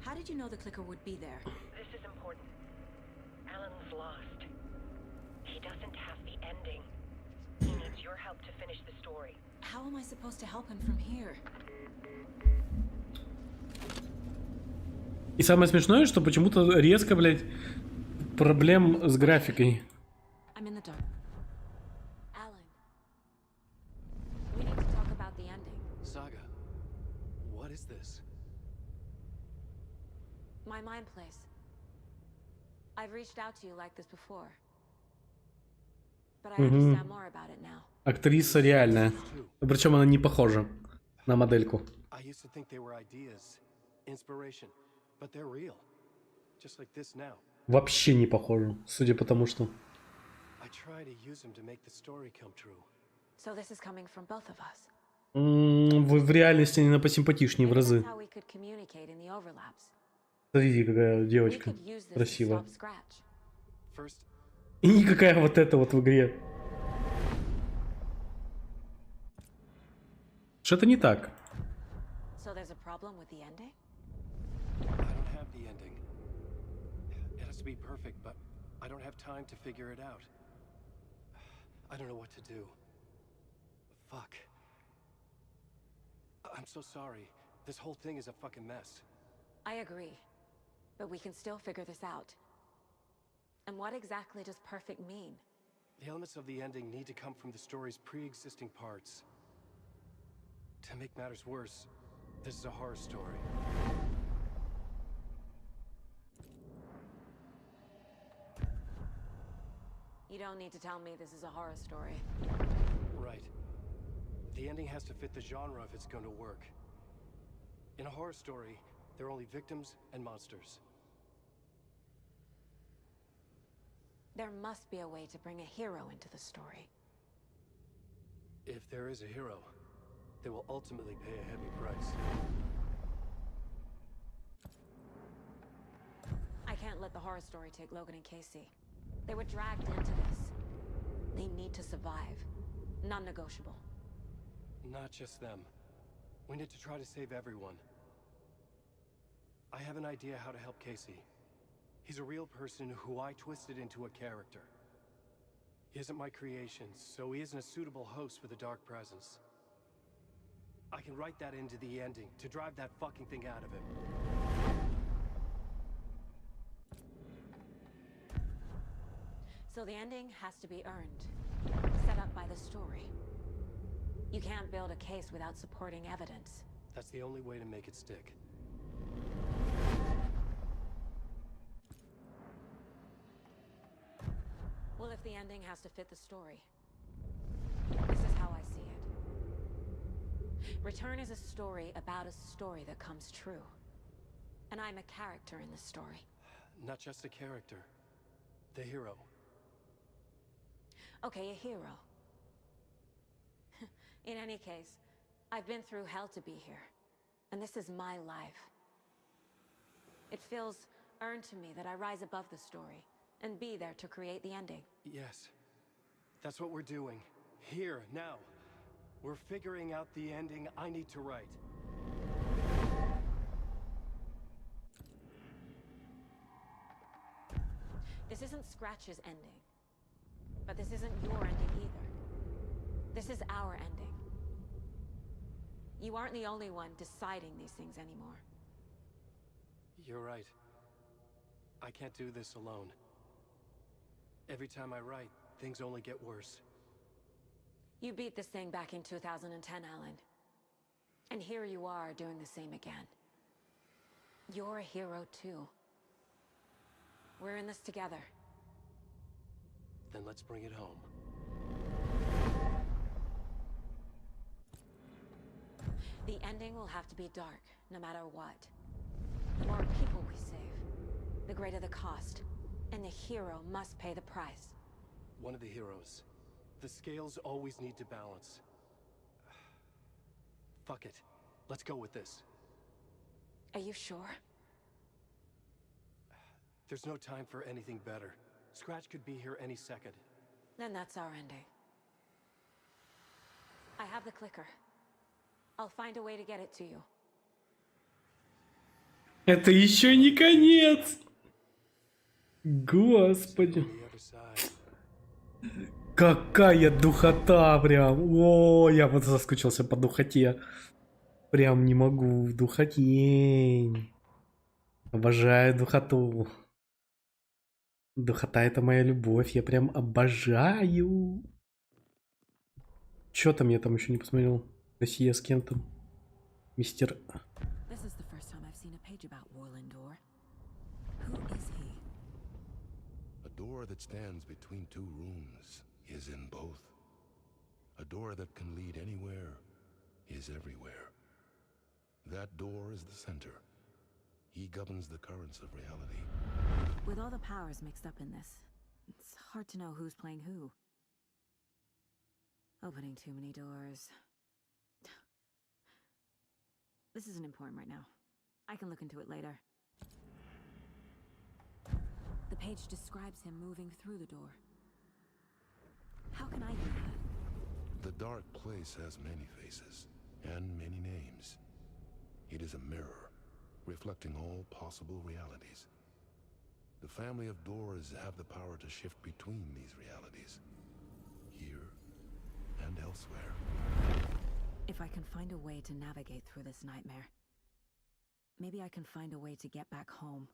How did you know the clicker would be there? This is important. Alan's lost. He doesn't have the ending. He needs your help to finish the story. How am I supposed to help him from here? И самое смешное, что почему-то резко, блядь, проблем с графикой. I'm in the dark. Alan, we need to talk about the ending. Saga, what is this? My mind place. I've reached out to you like this before, but I understand more about it now. Актриса реальная. Причем она не похожа на модельку. I used to think they were ideas, inspiration, but they're real. Just like this now. Вообще не похожа, судя по тому, что... I try to use them to make the story come true. So this is coming from both of us. В реальности она посимпатичнее в разы. How we could communicate in the overlaps. Смотрите, какая девочка красивая. И никакая вот эта вот в игре. Что-то не так. So there's a problem with the ending? I don't have the ending. It has to be perfect, but I don't have time to figure it out. I don't know what to do. Fuck. I'm so sorry. This whole thing is a fucking mess. I agree. But we can still figure this out. And what exactly does perfect mean? The elements of the ending need to come from the story's pre-existing parts. To make matters worse, this is a horror story. You don't need to tell me this is a horror story. Right. The ending has to fit the genre if it's going to work. In a horror story, there are only victims and monsters. There must be a way to bring a hero into the story. If there is a hero, they will ultimately pay a heavy price. I can't let the horror story take Logan and Casey. They were dragged into this. They need to survive. Non-negotiable. Not just them. We need to try to save everyone. I have an idea how to help Casey. He's a real person who I twisted into a character. He isn't my creation, so he isn't a suitable host for the Dark Presence. I can write that into the ending to drive that fucking thing out of him. So the ending has to be earned, set up by the story. You can't build a case without supporting evidence. That's the only way to make it stick. Well, if the ending has to fit the story, this is how I see it. Return is a story about a story that comes true. And I'm a character in this story. Not just a character. The hero. Okay, a hero. In any case, I've been through hell to be here. And this is my life. It feels earned to me that I rise above the story and be there to create the ending. Yes. That's what we're doing. Here, now. We're figuring out the ending I need to write. This isn't Scratch's ending. But this isn't your ending either. This is our ending. You aren't the only one deciding these things anymore. You're right. I can't do this alone. Every time I write, things only get worse. You beat this thing back in 2010, Alan. And here you are doing the same again. You're a hero too. We're in this together. Then let's bring it home. The ending will have to be dark, no matter what. The more people we save, the greater the cost. And the hero must pay the price. One of the heroes. The scales always need to balance. Fuck it. Let's go with this. Are you sure? There's no time for anything better. Scratch could be here any second. Then that's our ending. I have the clicker. I'll find a way to get it to you. Это еще не конец. Господи. Какая духота прям. О, я вот соскучился по духоте. Прям не могу. Духотень. Обожаю духоту. Духота — это моя любовь. Я прям обожаю. Чё там я там еще не посмотрел? Россия с кем там? Мистер... A door that stands between two rooms is in both. A door that can lead anywhere is everywhere. That door is the center. He governs the currents of reality. With all the powers mixed up in this, it's hard to know who's playing who. Opening too many doors. This isn't important right now. I can look into it later. The page describes him moving through the door. How can I do that? The dark place has many faces and many names. It is a mirror, reflecting all possible realities. The family of doors have the power to shift between these realities, here and elsewhere. If I can find a way to navigate through this nightmare, maybe I can find a way to get back home.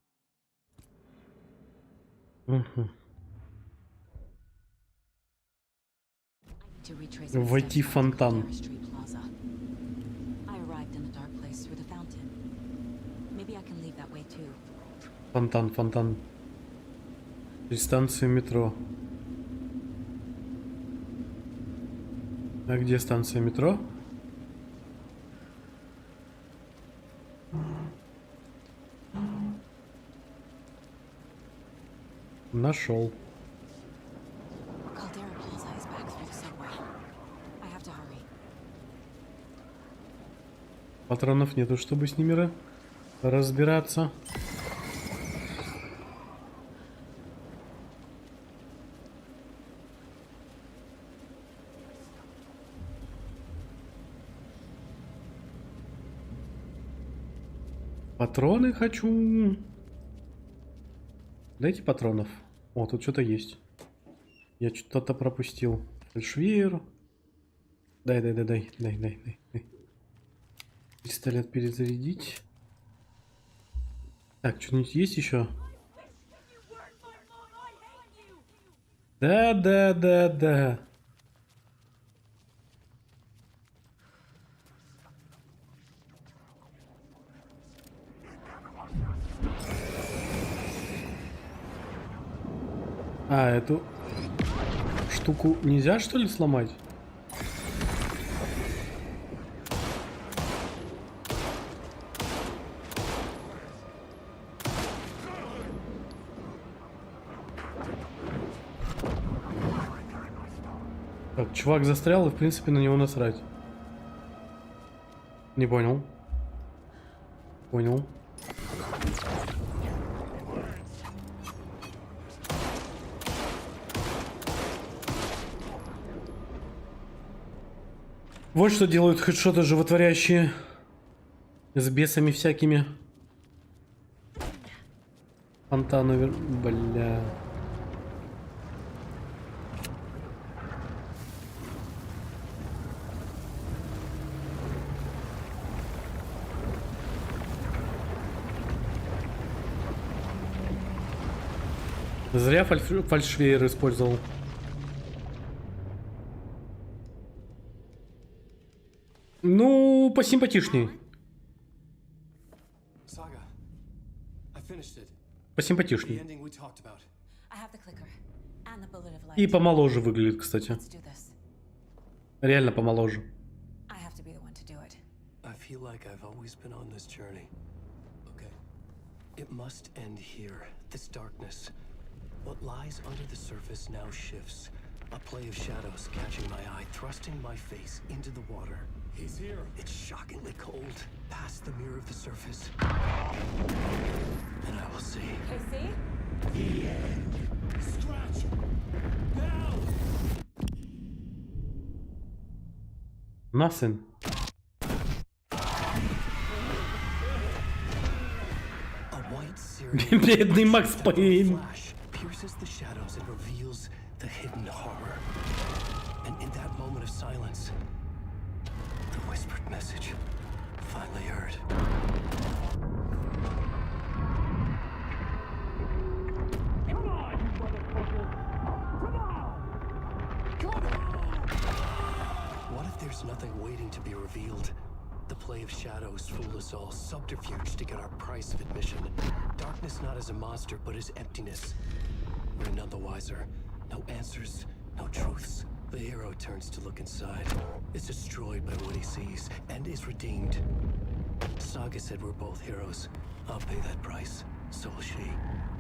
Войти в фонтан. Фонтан, фонтан. Станция метро. А где станция метро? Нашел. Патронов нету, чтобы с ними разбираться. Патроны хочу. Дайте патронов. О, тут что-то есть. Я что-то пропустил. Фальшвейер. Дай. Пистолет перезарядить. Так, что-нибудь есть еще? Да. А, эту штуку нельзя, что ли, сломать? Так, чувак застрял, и в принципе на него насрать. Не понял. Понял. Вот что делают хедшоты животворящие. С бесами всякими. Фонтаны, бля. Зря фальшвейер использовал. Ну, посимпатичней. Посимпатичней. И помоложе выглядит, кстати. Реально помоложе. What lies under the surface now shifts. A play of shadows catching my eye, thrusting my face into the water. He's here. It's shockingly cold, past the mirror of the surface. And I will see. KC? The end. Scratch! Now! Nothing. Бедный Макс Пейн. Pierces the shadows and reveals the hidden horror. And in that moment of silence, the whispered message finally heard. Come on, you motherfucker! Come on! Come on! What if there's nothing waiting to be revealed? The play of shadows fool us all, subterfuge to get our price of admission. Darkness not as a monster, but as emptiness. We're none the wiser. No answers, no truths. The hero turns to look inside, is destroyed by what he sees, and is redeemed. Saga said we're both heroes. I'll pay that price. So will she.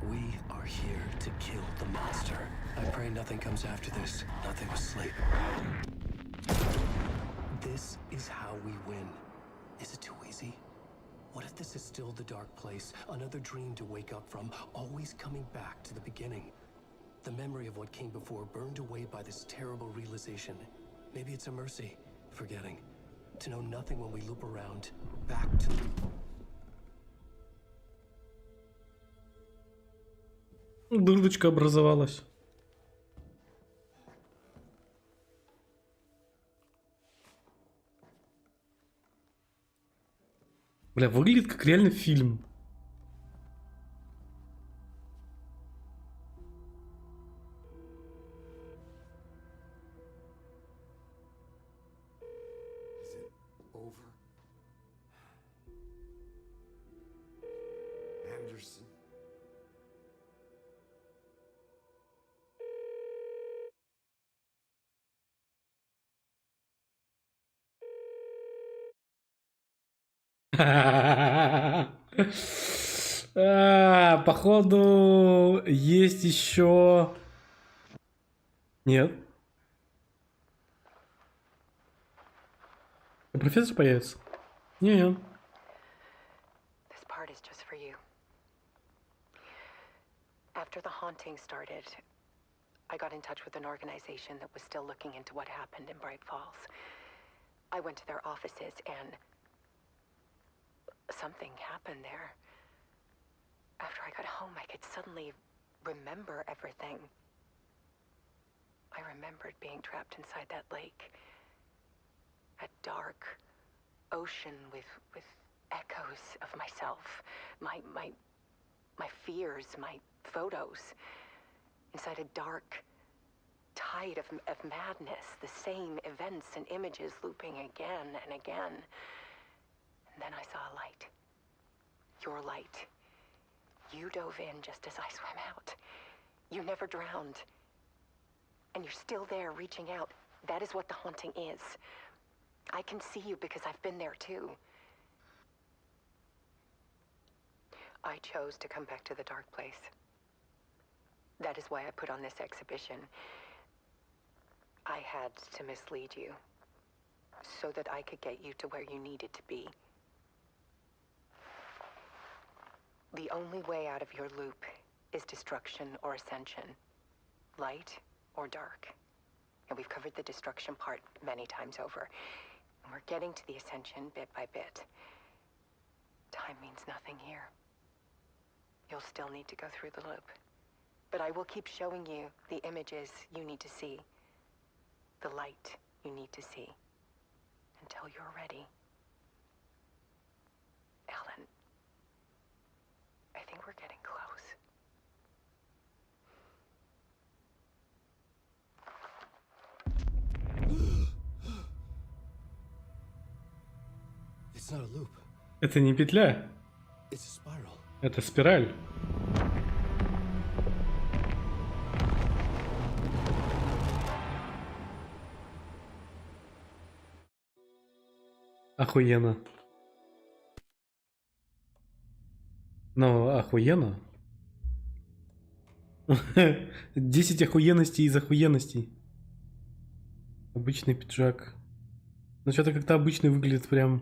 We are here to kill the monster. I pray nothing comes after this. Nothing but sleep. This is how we win. Is it too easy? What if this is still the dark place? Another dream to wake up from, always coming back to the beginning. The memory of what came before burned away by this terrible realization. Maybe it's a mercy, forgetting. To know nothing when we loop around, back to... Дырочка образовалась. Бля, выглядит как реально фильм. Anderson. Походу, есть еще... Нет. Профессор появится? Нет. This part is just for you. After the haunting started, I got in touch with an organization that was still looking into what happened in Bright Falls. I went to their offices and something happened there. After I got home, I could suddenly remember everything. I remembered being trapped inside that lake. A dark ocean with echoes of myself. My fears, my photos. Inside a dark, tide of madness, the same events and images looping again and again. And then I saw a light. Your light. You dove in just as I swam out. You never drowned. And you're still there reaching out. That is what the haunting is. I can see you because I've been there too. I chose to come back to the dark place. That is why I put on this exhibition. I had to mislead you, so that I could get you to where you needed to be. The only way out of your loop is destruction or ascension, light or dark. And we've covered the destruction part many times over. And we're getting to the ascension bit by bit. Time means nothing here. You'll still need to go through the loop. But I will keep showing you the images you need to see. The light you need to see. Until you're ready. Alan, I think we're getting close. It's not a loop. Это не петля. It's a spiral. Это спираль. Охуенно. Ну, охуенно. 10 охуенностей из охуенностей. Обычный пиджак. Ну, что-то как-то обычный выглядит прям.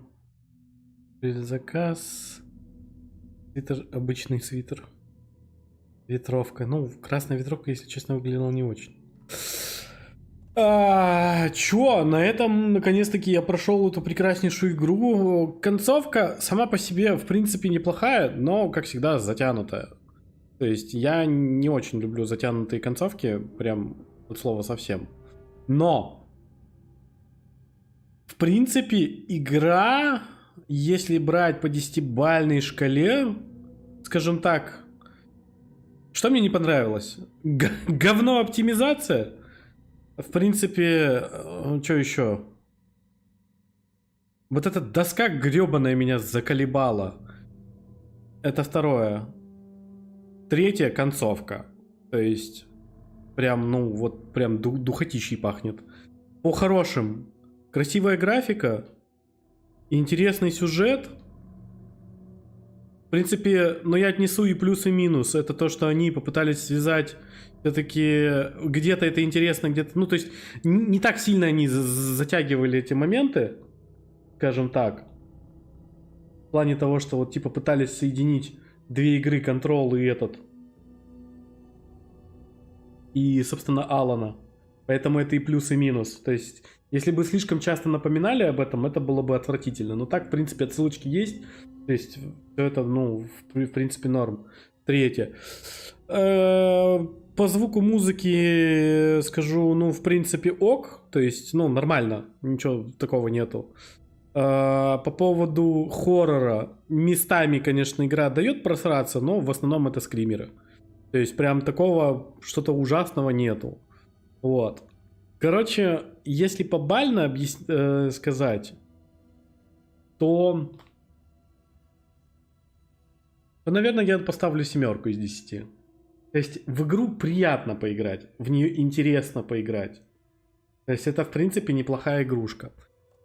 Заказ. Свитер, обычный свитер. Ветровка. Ну, красная ветровка, если честно, выглядела не очень. Чё, на этом, наконец-таки, я прошел эту прекраснейшую игру. Концовка сама по себе, в принципе, неплохая, но, как всегда, затянутая. То есть, я не очень люблю затянутые концовки, прям от слова совсем. Но, в принципе, игра, если брать по 10-бальной шкале, скажем так, что мне не понравилось? Говно оптимизация? В принципе, что еще? Вот эта доска гребаная меня заколебала. Это второе. Третье, концовка. То есть, прям, ну, вот, прям духотищей пахнет. По хорошим. Красивая графика. Интересный сюжет. В принципе, но я отнесу и плюс, и минус. Это то, что они попытались связать. Все-таки где-то это интересно, где-то... Ну, то есть, не так сильно они затягивали эти моменты, скажем так. В плане того, что вот, типа, пытались соединить две игры, Control и этот. И, собственно, Алана. Поэтому это и плюс, и минус. То есть, если бы слишком часто напоминали об этом, это было бы отвратительно. Но так, в принципе, отсылочки есть. То есть, все это, ну, в принципе, норм. Третье. По звуку музыки скажу, ну, в принципе, ок. То есть, ну, нормально. Ничего такого нету. По поводу хоррора. Местами, конечно, игра дает просраться, но в основном это скримеры. То есть, прям такого что-то ужасного нету. Вот. Короче, если побально сказать, то, наверное, я поставлю 7 из 10. То есть в игру приятно поиграть, в нее интересно поиграть. То есть это, в принципе, неплохая игрушка.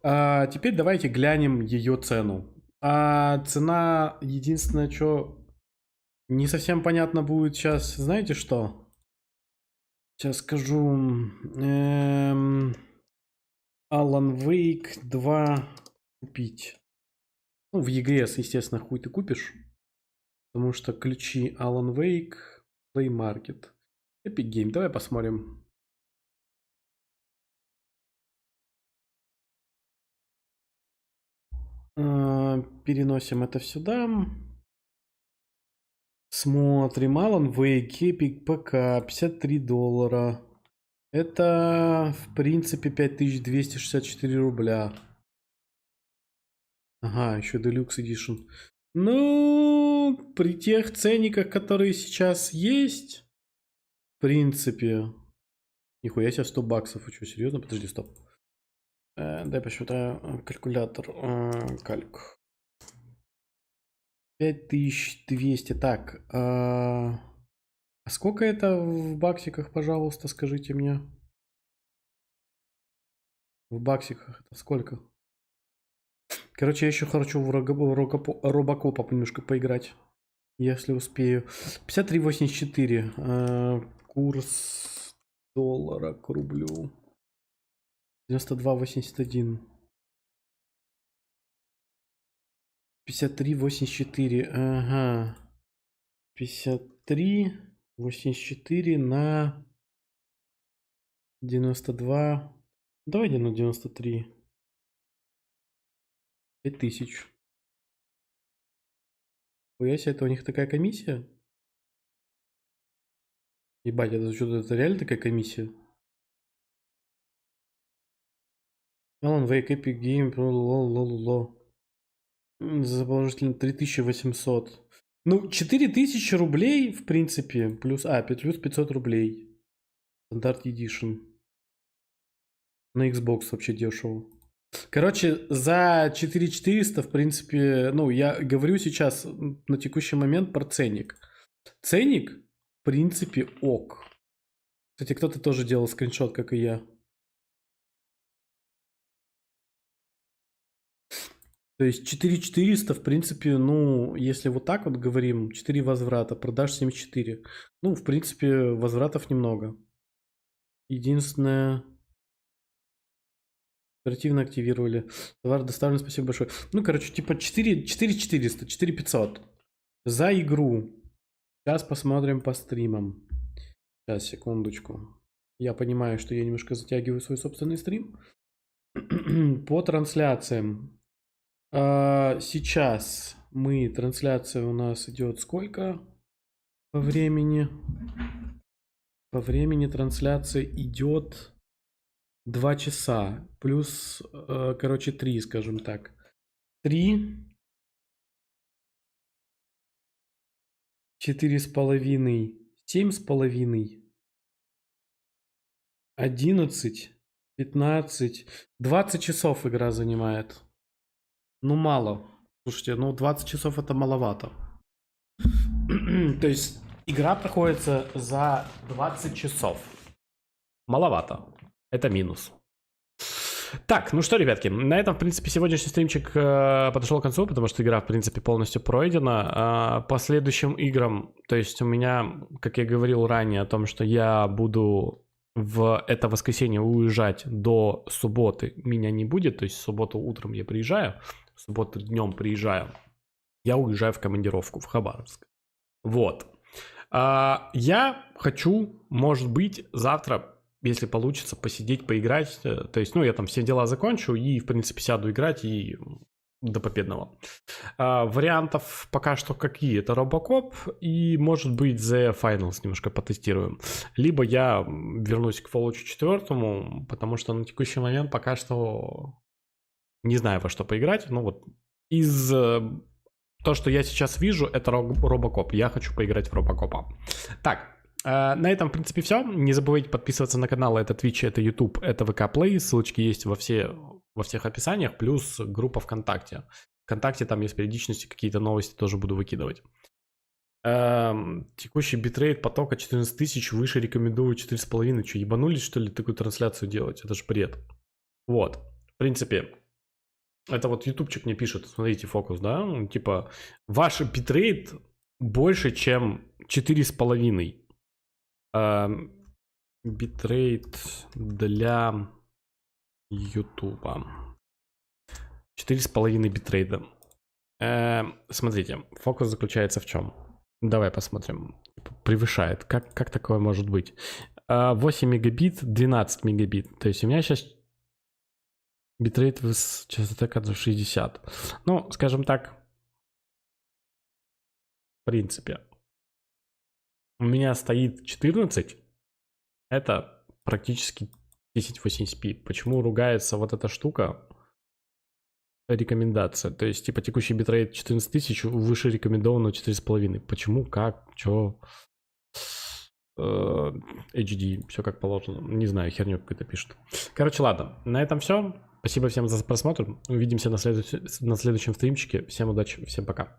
А теперь давайте глянем ее цену. Цена, единственное, что не совсем понятно будет сейчас, знаете что? Сейчас скажу. Alan Wake 2 купить. Ну, в EGS, естественно, хуй ты купишь. Потому что ключи Alan Wake, Play Market, Epic Game. Давай посмотрим. Переносим это сюда. Смотрим. Alan Wake, Epic ПК, $53. Это, в принципе, 5264 рубля. Ага, еще Deluxe Edition. Ну, при тех ценниках, которые сейчас есть, в принципе, Нихуя себе, 100 баксов. Вы что, серьезно? Подожди, стоп. Дай посчитаю. Калькулятор. Кальк. 5200. Так. А сколько это в баксиках, пожалуйста, скажите мне? В баксиках это сколько? Короче, я еще хочу в робокопа немножко поиграть. Если успею. 53.84. Курс доллара к рублю. 92.81. 53.84. Ага. 53.84 на 92. Давайте на 93. 5000. Хуя себе, это у них такая комиссия? Ебать, это что-то, это реально такая комиссия? Alan Wake, Epic Game, лололололо. За положительно 3800. Ну, 4000 рублей, в принципе, плюс 500 рублей. Стандарт Edition. На Xbox вообще дешево. Короче, за 4400, в принципе, ну, я говорю сейчас на текущий момент про ценник. Ценник, в принципе, ок. Кстати, кто-то тоже делал скриншот, как и я. То есть 4400, в принципе, ну, если вот так вот говорим, 4 возврата, продаж 74. Ну, в принципе, возвратов немного. Единственное... Оперативно активировали. Товар доставлен, спасибо большое. Ну, короче, типа 4400, 4500 за игру. Сейчас посмотрим по стримам. Сейчас, секундочку. Я понимаю, что я немножко затягиваю свой собственный стрим. По трансляциям. Сейчас трансляция у нас идет сколько по времени? По времени трансляция идет 2 часа. Плюс, короче, 3, скажем так. 3. 4,5. 7,5. 11. 15. 20 часов игра занимает. Ну, мало. Слушайте, ну 20 часов это маловато. То есть игра проходится за 20 часов. Маловато. Это минус. Так, ну что, ребятки, на этом, в принципе, сегодняшний стримчик подошел к концу, потому что игра, в принципе, полностью пройдена. По следующим играм, то есть у меня, как я говорил ранее, о том, что я буду в это воскресенье уезжать до субботы, меня не будет, то есть в субботу утром я приезжаю, в субботу днем приезжаю, я уезжаю в командировку в Хабаровск. Вот. Я хочу, может быть, завтра, если получится, посидеть, поиграть. То есть, ну, я там все дела закончу и, в принципе, сяду играть и до победного. Вариантов пока что какие? Это Робокоп и, может быть, The Finals немножко потестируем. Либо я вернусь к Fallout 4, потому что на текущий момент пока что не знаю, во что поиграть. Ну, вот из... То, что я сейчас вижу, это Робокоп. Я хочу поиграть в Робокопа. Так. На этом, в принципе, все. Не забывайте подписываться на канал. Это Twitch, это YouTube, это VK Play. Ссылочки есть во всех описаниях. Плюс группа ВКонтакте. ВКонтакте там есть периодичности, какие-то новости тоже буду выкидывать. Текущий битрейт потока 14 тысяч. Выше рекомендую 4,5. Что, ебанулись, что ли, такую трансляцию делать? Это же бред. Вот. В принципе, это вот ютубчик мне пишет. Смотрите, фокус, да? Типа, ваш битрейт больше, чем 4,5. Битрейт для Ютуба. 4,5 битрейта. Смотрите, фокус заключается в чем? Давай посмотрим. Превышает. Как такое может быть? 8 мегабит, 12 мегабит. То есть у меня сейчас битрейт частота 60. Ну, скажем так, в принципе. У меня стоит 14, это практически 1080p. Почему ругается вот эта штука? Рекомендация. То есть, типа, текущий битрейт 14 тысяч, выше рекомендованного 4,5. Почему, как, чё? HD, все как положено. Не знаю, херню какую-то пишут. Короче, ладно, на этом все. Спасибо всем за просмотр. Увидимся на следующем стримчике. Всем удачи, всем пока.